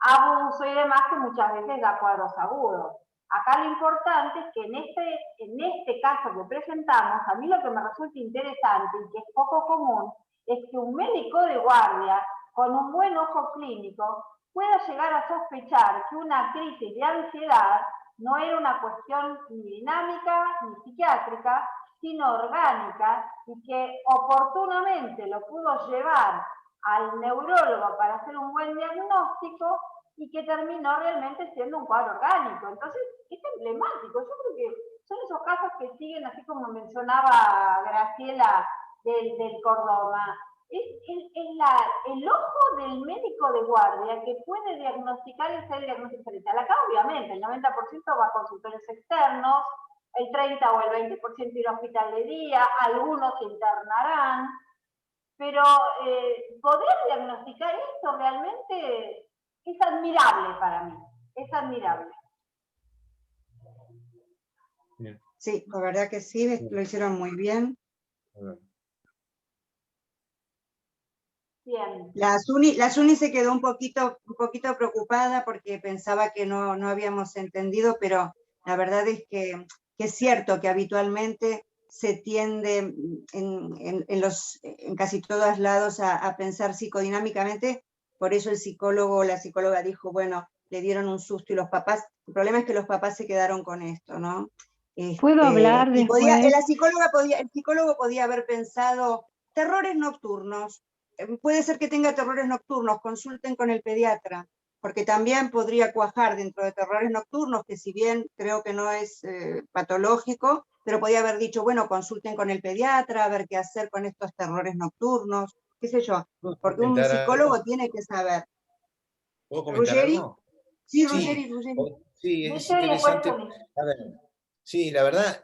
abuso y demás, que muchas veces da cuadros agudos. Acá lo importante es que en este caso que presentamos, a mí lo que me resulta interesante y que es poco común, es que un médico de guardia, con un buen ojo clínico, pueda llegar a sospechar que una crisis de ansiedad no era una cuestión ni dinámica ni psiquiátrica, sino orgánica, y que oportunamente lo pudo llevar al neurólogo para hacer un buen diagnóstico y que terminó realmente siendo un cuadro orgánico. Entonces, es emblemático. Yo creo que son esos casos que siguen, así como mencionaba Graciela del cordoma. Es el ojo del médico de guardia que puede diagnosticar y hacer el diagnóstico diferencial. Acá, obviamente, el 90% va a consultorios externos, el 30 o el 20% irá a hospital de día, algunos se internarán, pero poder diagnosticar esto realmente es admirable para mí, es admirable. Sí, la verdad que sí, lo hicieron muy bien. Bien. La Suni se quedó un poquito preocupada porque pensaba que no habíamos entendido, pero la verdad es que es cierto que habitualmente se tiende en casi todos lados a pensar psicodinámicamente, por eso el psicólogo o la psicóloga dijo, bueno, le dieron un susto y los papás, el problema es que los papás se quedaron con esto, ¿no? ¿Puedo hablar y después? el psicólogo podía haber pensado terrores nocturnos. Puede ser que tenga terrores nocturnos, consulten con el pediatra, porque también podría cuajar dentro de terrores nocturnos, que si bien creo que no es patológico, pero podía haber dicho, bueno, consulten con el pediatra, a ver qué hacer con estos terrores nocturnos, qué sé yo, porque un psicólogo tiene que saber. ¿Puedo comentar ¿Ruggeri? algo? Sí, Sí, Ruggeri. sí, es interesante. A ver, sí, la verdad,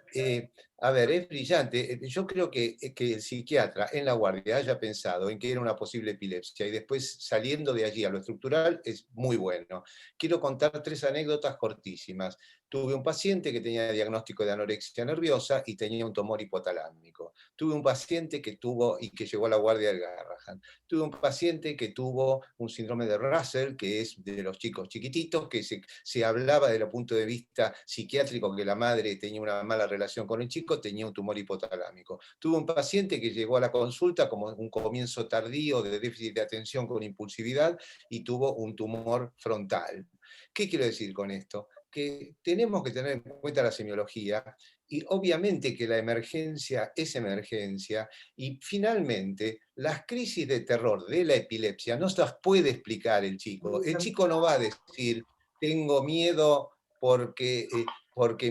a ver, es brillante. Yo creo que el psiquiatra en la guardia haya pensado en que era una posible epilepsia y después saliendo de allí a lo estructural es muy bueno. Quiero contar 3 anécdotas cortísimas. Tuve un paciente que tenía diagnóstico de anorexia nerviosa y tenía un tumor hipotalámico. Tuve un paciente que tuvo y que llegó a la guardia del Garrahan. Tuve un paciente que tuvo un síndrome de Russell, que es de los chicos chiquititos, que se hablaba desde el punto de vista psiquiátrico que la madre tenía una mala relación con el chico, tenía un tumor hipotalámico. Tuve un paciente que llegó a la consulta como un comienzo tardío de déficit de atención con impulsividad y tuvo un tumor frontal. ¿Qué quiero decir con esto? Que tenemos que tener en cuenta la semiología y obviamente que la emergencia es emergencia y finalmente las crisis de terror de la epilepsia no se las puede explicar el chico. El chico no va a decir, tengo miedo porque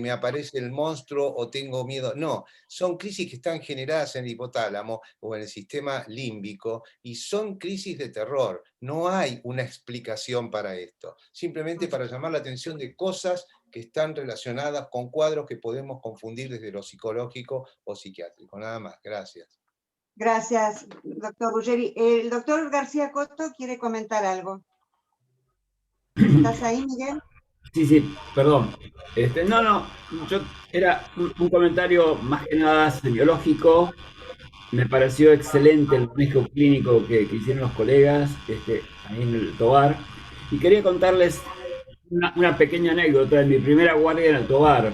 me aparece el monstruo o tengo miedo. No, son crisis que están generadas en el hipotálamo o en el sistema límbico y son crisis de terror. No hay una explicación para esto. Simplemente para llamar la atención de cosas que están relacionadas con cuadros que podemos confundir desde lo psicológico o psiquiátrico. Nada más. Gracias. Gracias, doctor Ruggeri. El doctor García Costo quiere comentar algo. ¿Estás ahí, Miguel? Sí, perdón. No, yo era un comentario más que nada semiológico. Me pareció excelente el manejo clínico que hicieron los colegas ahí en el Tobar. Y quería contarles una pequeña anécdota de mi primera guardia en el Tobar.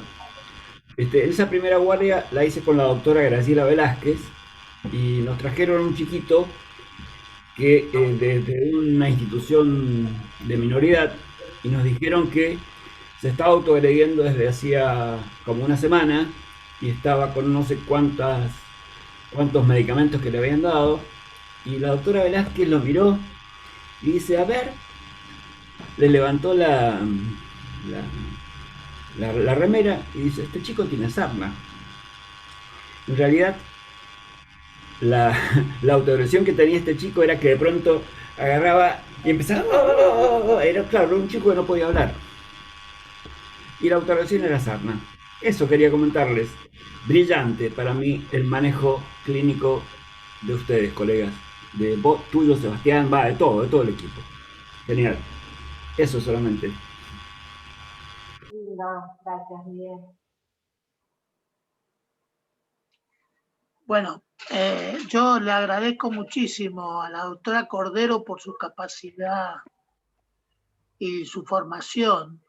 Esa primera guardia la hice con la doctora Graciela Velázquez y nos trajeron un chiquito que desde una institución de minoridad y nos dijeron que se estaba autoagrediendo desde hacía como una semana y estaba con no sé cuántos medicamentos que le habían dado y la doctora Velázquez lo miró y dice, a ver, le levantó la remera y dice, este chico tiene sarna. En realidad la autoagresión que tenía este chico era que de pronto agarraba y empezaba, era claro, un chico que no podía hablar. Y la autoagresión era sarna. Eso quería comentarles. Brillante para mí el manejo clínico de ustedes, colegas. De vos, tuyo, Sebastián, de todo el equipo. Genial. Eso solamente. No, gracias, Miguel. Bueno, yo le agradezco muchísimo a la doctora Cordero por su capacidad y su formación.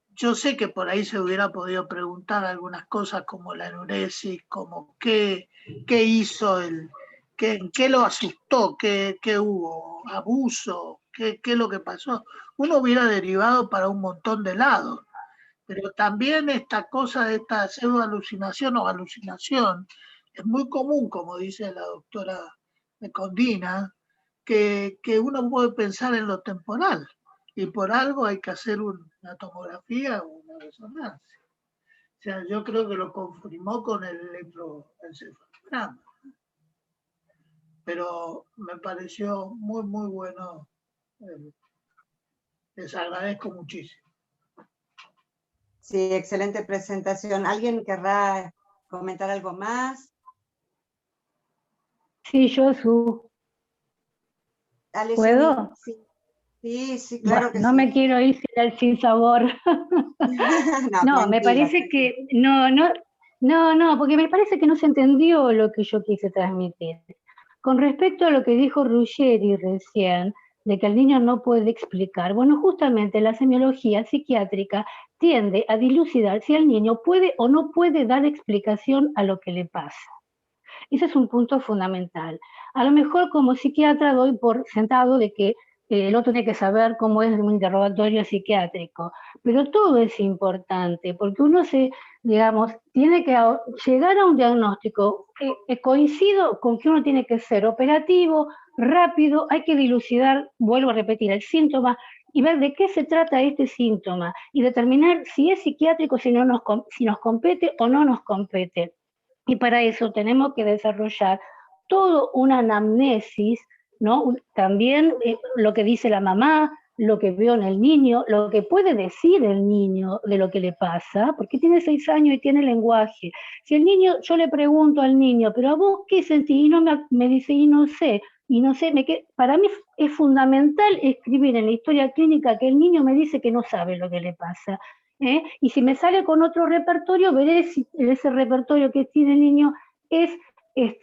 Yo sé que por ahí se hubiera podido preguntar algunas cosas como la enuresis, como qué hizo, en qué lo asustó, qué hubo, abuso, qué es lo que pasó. Uno hubiera derivado para un montón de lados. Pero también esta cosa de esta pseudoalucinación o alucinación es muy común, como dice la doctora Mecondina, que uno puede pensar en lo temporal y por algo hay que hacer una tomografía o una resonancia. O sea, yo creo que lo confirmó con el electroencefalograma. Pero me pareció muy, muy bueno. Les agradezco muchísimo. Sí, excelente presentación. ¿Alguien querrá comentar algo más? Sí, yo su. Dale, ¿Puedo? Suni. Sí, sí, claro Bueno, que no sí. me quiero ir sin sabor. No, me parece que no, porque me parece que no se entendió lo que yo quise transmitir. Con respecto a lo que dijo Ruggeri recién, de que el niño no puede explicar, bueno, justamente la semiología psiquiátrica tiende a dilucidar si el niño puede o no puede dar explicación a lo que le pasa. Ese es un punto fundamental. A lo mejor como psiquiatra doy por sentado de que el otro tiene que saber cómo es un interrogatorio psiquiátrico, pero todo es importante porque uno digamos, tiene que llegar a un diagnóstico. Coincido con que uno tiene que ser operativo, rápido, hay que dilucidar, vuelvo a repetir, el síntoma y ver de qué se trata este síntoma y determinar si es psiquiátrico, si nos compete o no nos compete. Y para eso tenemos que desarrollar toda una anamnesis, ¿no? También lo que dice la mamá, lo que veo en el niño, lo que puede decir el niño de lo que le pasa, porque tiene 6 años y tiene lenguaje. Si el niño, yo le pregunto al niño, pero a vos qué sentís, y no me dice, y no sé, para mí es fundamental escribir en la historia clínica que el niño me dice que no sabe lo que le pasa. Y si me sale con otro repertorio, veré si ese repertorio que tiene el niño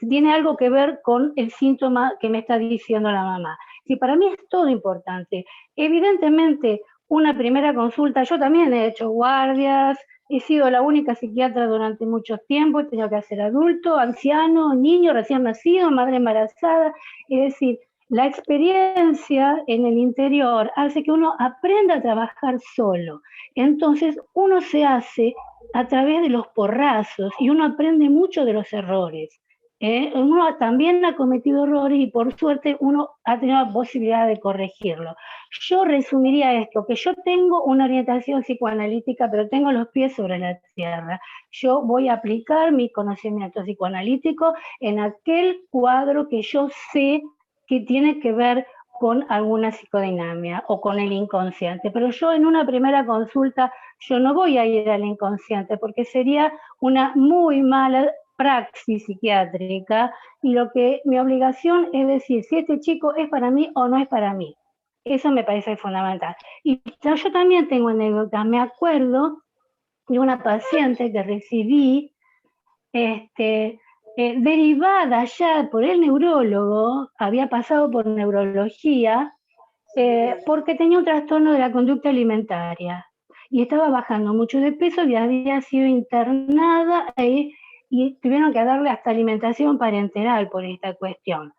tiene algo que ver con el síntoma que me está diciendo la mamá. Sí, para mí es todo importante. Evidentemente, una primera consulta, yo también he hecho guardias, he sido la única psiquiatra durante mucho tiempo, he tenido que hacer adulto, anciano, niño, recién nacido, madre embarazada, es decir, la experiencia en el interior hace que uno aprenda a trabajar solo. Entonces, uno se hace a través de los porrazos y uno aprende mucho de los errores. Uno también ha cometido errores y por suerte uno ha tenido la posibilidad de corregirlo. Yo resumiría esto, que yo tengo una orientación psicoanalítica, pero tengo los pies sobre la tierra. Yo voy a aplicar mi conocimiento psicoanalítico en aquel cuadro que yo sé que tiene que ver con alguna psicodinamia o con el inconsciente. Pero yo en una primera consulta, yo no voy a ir al inconsciente porque sería una muy mala praxis psiquiátrica y mi obligación es decir si este chico es para mí o no es para mí. Eso me parece fundamental. Y yo también tengo anécdotas. Me acuerdo de una paciente que recibí derivada ya por el neurólogo, había pasado por neurología, porque tenía un trastorno de la conducta alimentaria y estaba bajando mucho de peso y había sido internada y tuvieron que darle hasta alimentación parenteral por esta cuestión.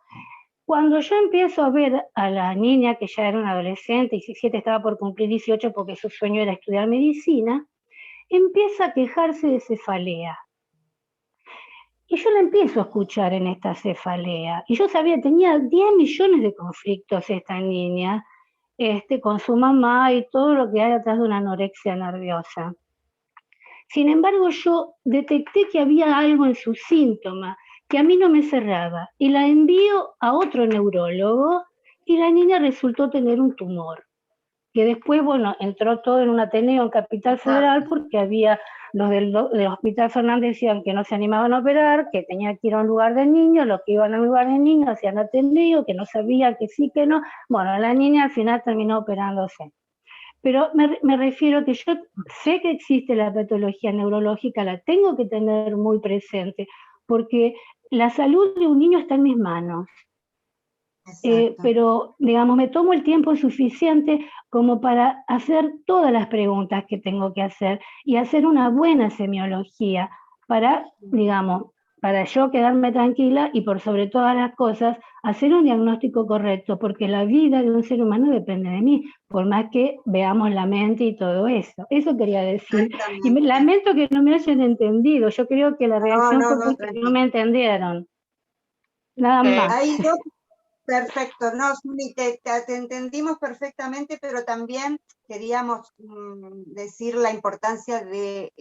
Cuando yo empiezo a ver a la niña, que ya era una adolescente, 17, estaba por cumplir 18 porque su sueño era estudiar medicina, empieza a quejarse de cefalea. Y yo la empiezo a escuchar en esta cefalea. Y yo sabía, tenía 10 millones de conflictos esta niña, con su mamá y todo lo que hay atrás de una anorexia nerviosa. Sin embargo, yo detecté que había algo en su síntoma que a mí no me cerraba. Y la envío a otro neurólogo y la niña resultó tener un tumor. Que después, bueno, entró todo en un Ateneo en Capital Federal porque había los del Hospital Fernández decían que no se animaban a operar, que tenía que ir a un lugar de niños, los que iban a un lugar de niños hacían Ateneo, que no sabían que sí, que no. Bueno, la niña al final terminó operándose. Pero me refiero que yo sé que existe la patología neurológica, la tengo que tener muy presente, porque la salud de un niño está en mis manos. Pero, digamos, me tomo el tiempo suficiente como para hacer todas las preguntas que tengo que hacer y hacer una buena semiología para, digamos, para yo quedarme tranquila y por sobre todas las cosas hacer un diagnóstico correcto, porque la vida de un ser humano depende de mí, por más que veamos la mente y todo eso. Eso quería decir. Y lamento que no me hayan entendido. Yo creo que la reacción fue porque no me entendieron. Nada más. Hay dos. Perfecto, no, Suni, te entendimos perfectamente, pero también queríamos decir la importancia de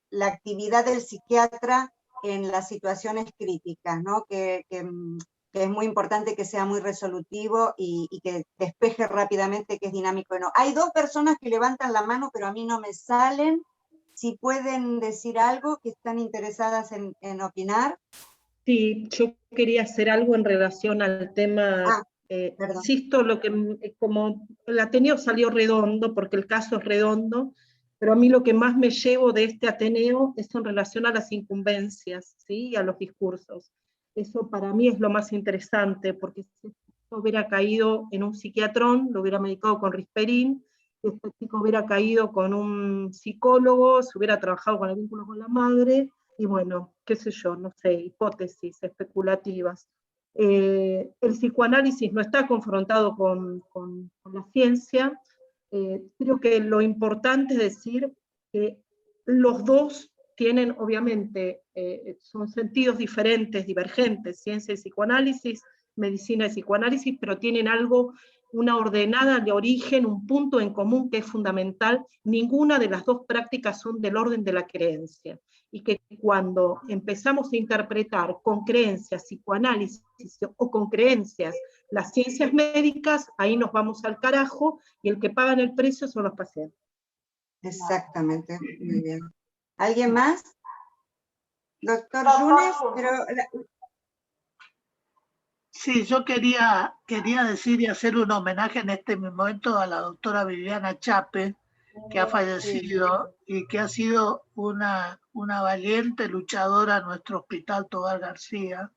la actividad del psiquiatra en las situaciones críticas, ¿no? Que es muy importante que sea muy resolutivo y que despeje rápidamente, que es dinámico. No. Hay dos personas que levantan la mano, pero a mí no me salen. Si pueden decir algo, que están interesadas en opinar. Sí, yo quería hacer algo en relación al tema, insisto, lo que, como el Ateneo salió redondo, porque el caso es redondo, pero a mí lo que más me llevo de este Ateneo es en relación a las incumbencias, ¿sí? Y a los discursos. Eso para mí es lo más interesante, porque si esto hubiera caído en un psiquiatrón, lo hubiera medicado con risperín, si este chico hubiera caído con un psicólogo, se hubiera trabajado con el vínculo con la madre, y bueno, qué sé yo, no sé, hipótesis especulativas. El psicoanálisis no está confrontado con la ciencia. Creo que lo importante es decir que los dos tienen, obviamente, son sentidos diferentes, divergentes, ciencia y psicoanálisis, medicina y psicoanálisis, pero tienen algo, una ordenada de origen, un punto en común que es fundamental. Ninguna de las dos prácticas son del orden de la creencia. Y que cuando empezamos a interpretar con creencias psicoanálisis o con creencias las ciencias médicas, ahí nos vamos al carajo y el que pagan el precio son los pacientes. Exactamente, muy bien. ¿Alguien más? Doctor Yunes, pero... Sí, yo quería decir y hacer un homenaje en este momento a la doctora Viviana Chape, que ha fallecido y que ha sido una valiente luchadora en nuestro hospital Tobar García.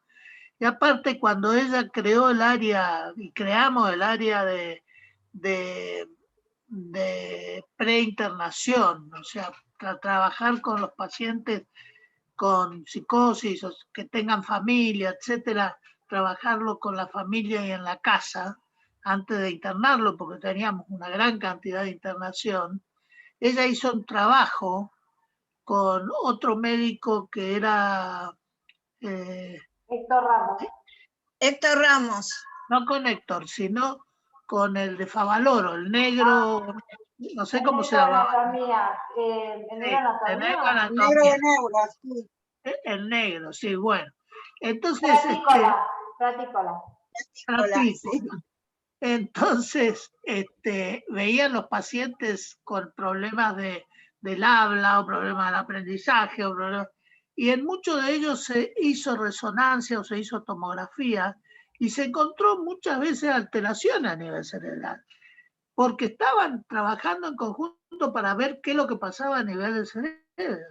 Y aparte, cuando ella creó el área, y creamos el área de preinternación, o sea, trabajar con los pacientes con psicosis, o que tengan familia, etcétera, trabajarlo con la familia y en la casa, antes de internarlo, porque teníamos una gran cantidad de internación. Ella hizo un trabajo con otro médico que era... Héctor Ramos. Héctor Ramos. No con Héctor, sino con el de Favaloro, el negro, no sé cómo se llama. El negro anatomía. El negro de neura, sí. El negro, sí, bueno. Entonces... Pratícola. Entonces, veían los pacientes con problemas del habla o problemas del aprendizaje, y en muchos de ellos se hizo resonancia o se hizo tomografía y se encontró muchas veces alteraciones a nivel cerebral, porque estaban trabajando en conjunto para ver qué es lo que pasaba a nivel del cerebro.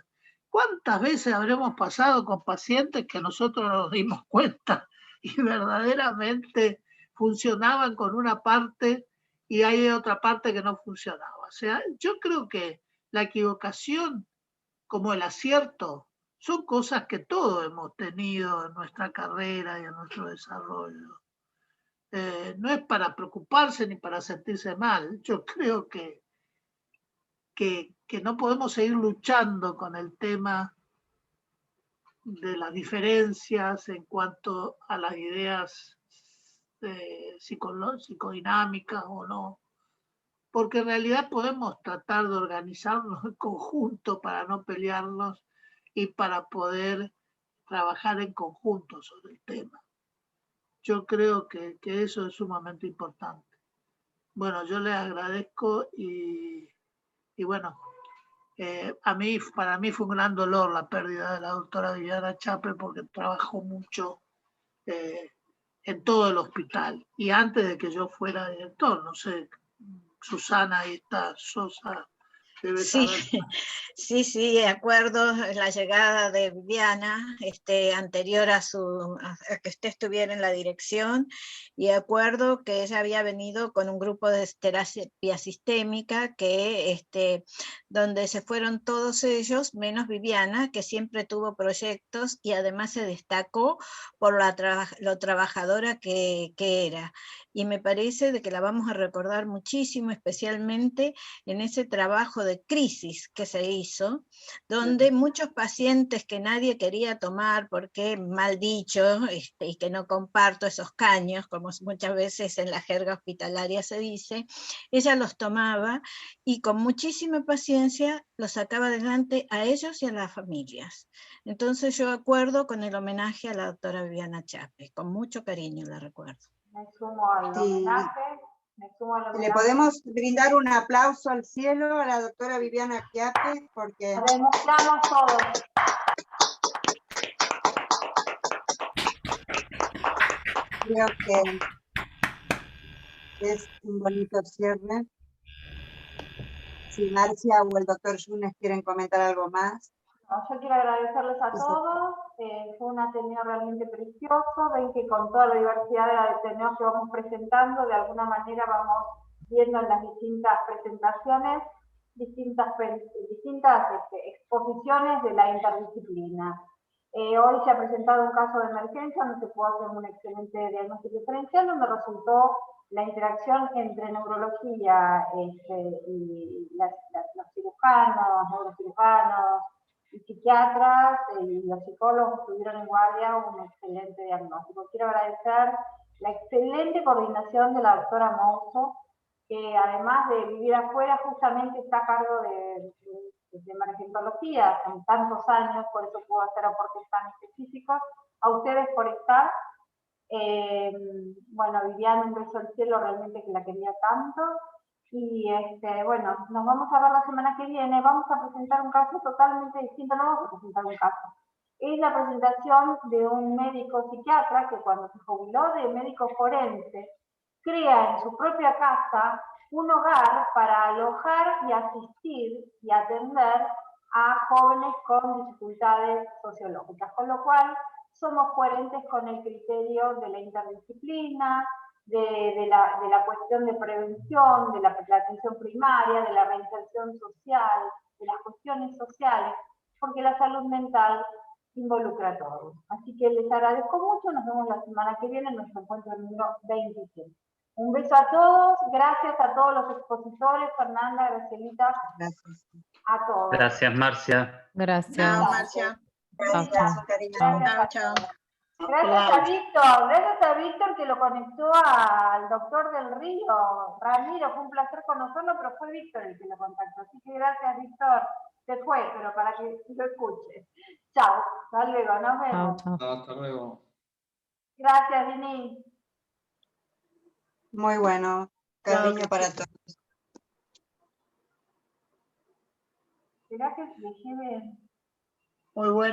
¿Cuántas veces habremos pasado con pacientes que nosotros no nos dimos cuenta y verdaderamente funcionaban con una parte y hay otra parte que no funcionaba? O sea, yo creo que la equivocación como el acierto son cosas que todos hemos tenido en nuestra carrera y en nuestro desarrollo. No es para preocuparse ni para sentirse mal. Yo creo que no podemos seguir luchando con el tema de las diferencias en cuanto a las ideas psicodinámicas o no, porque en realidad podemos tratar de organizarnos en conjunto para no pelearnos y para poder trabajar en conjunto sobre el tema. Yo creo que eso es sumamente importante. Bueno, yo les agradezco y bueno, para mí fue un gran dolor la pérdida de la doctora Viviana Chape, porque trabajó mucho en todo el hospital. Y antes de que yo fuera director, no sé, Susana, ahí está, Sosa, debe saber. Sí, de acuerdo, la llegada de Viviana, anterior a que usted estuviera en la dirección, y de acuerdo que ella había venido con un grupo de terapia sistémica donde se fueron todos ellos, menos Viviana, que siempre tuvo proyectos y además se destacó por lo trabajadora que era. Y me parece de que la vamos a recordar muchísimo, especialmente en ese trabajo de crisis que se hizo, donde muchos pacientes que nadie quería tomar porque mal dicho, y que no comparto esos caños, como muchas veces en la jerga hospitalaria se dice, ella los tomaba y con muchísima paciencia los sacaba adelante a ellos y a las familias. Entonces yo acuerdo con el homenaje a la doctora Viviana Chape, con mucho cariño la recuerdo. Me sumo al homenaje. Le podemos brindar un aplauso al cielo a la doctora Viviana Chape, porque... Lo demostramos todos. Creo que es un bonito cierre. Si Marcia o el doctor Yunes quieren comentar algo más. No, yo quiero agradecerles a todos, fue un Ateneo realmente precioso, ven que con toda la diversidad de Ateneos que vamos presentando, de alguna manera vamos viendo en las distintas presentaciones, distintas exposiciones de la interdisciplina. Hoy se ha presentado un caso de emergencia donde se pudo hacer un excelente diagnóstico diferencial, donde resultó la interacción entre neurología y los cirujanos, neurocirujanos y psiquiatras y los psicólogos tuvieron en guardia un excelente diagnóstico. Quiero agradecer la excelente coordinación de la doctora Mouso, que además de vivir afuera, justamente está a cargo de emergentología en tantos años, por eso puedo hacer aportes tan específicos. A ustedes por estar. Bueno, Viviana, un beso al cielo, realmente que la quería tanto. Y bueno, nos vamos a ver la semana que viene. Vamos a presentar un caso totalmente distinto, no vamos a presentar un caso. Es la presentación de un médico psiquiatra que cuando se jubiló de médico forense, crea en su propia casa un hogar para alojar y asistir y atender a jóvenes con dificultades sociológicas, con lo cual somos coherentes con el criterio de la interdisciplina, de la cuestión de prevención, de la atención primaria, de la reinserción social, de las cuestiones sociales, porque la salud mental involucra a todos. Así que les agradezco mucho, nos vemos la semana que viene en nuestro encuentro número 26. Un beso a todos, gracias a todos los expositores, Fernanda, Gracielita, gracias. A todos. Gracias, Marcia. Gracias. Chao, Marcia. Gracias, Karina. chao, chao. Gracias a Víctor que lo conectó al doctor del Río. Ramiro, fue un placer conocerlo, pero fue Víctor el que lo contactó. Así que gracias, Víctor. Se fue, pero para que lo escuche. Chao, hasta luego, nos vemos. Chao, chao. Hasta luego. Gracias, Vini. Muy bueno. Cariño para todos. ¿Será que le lleve? Muy bueno.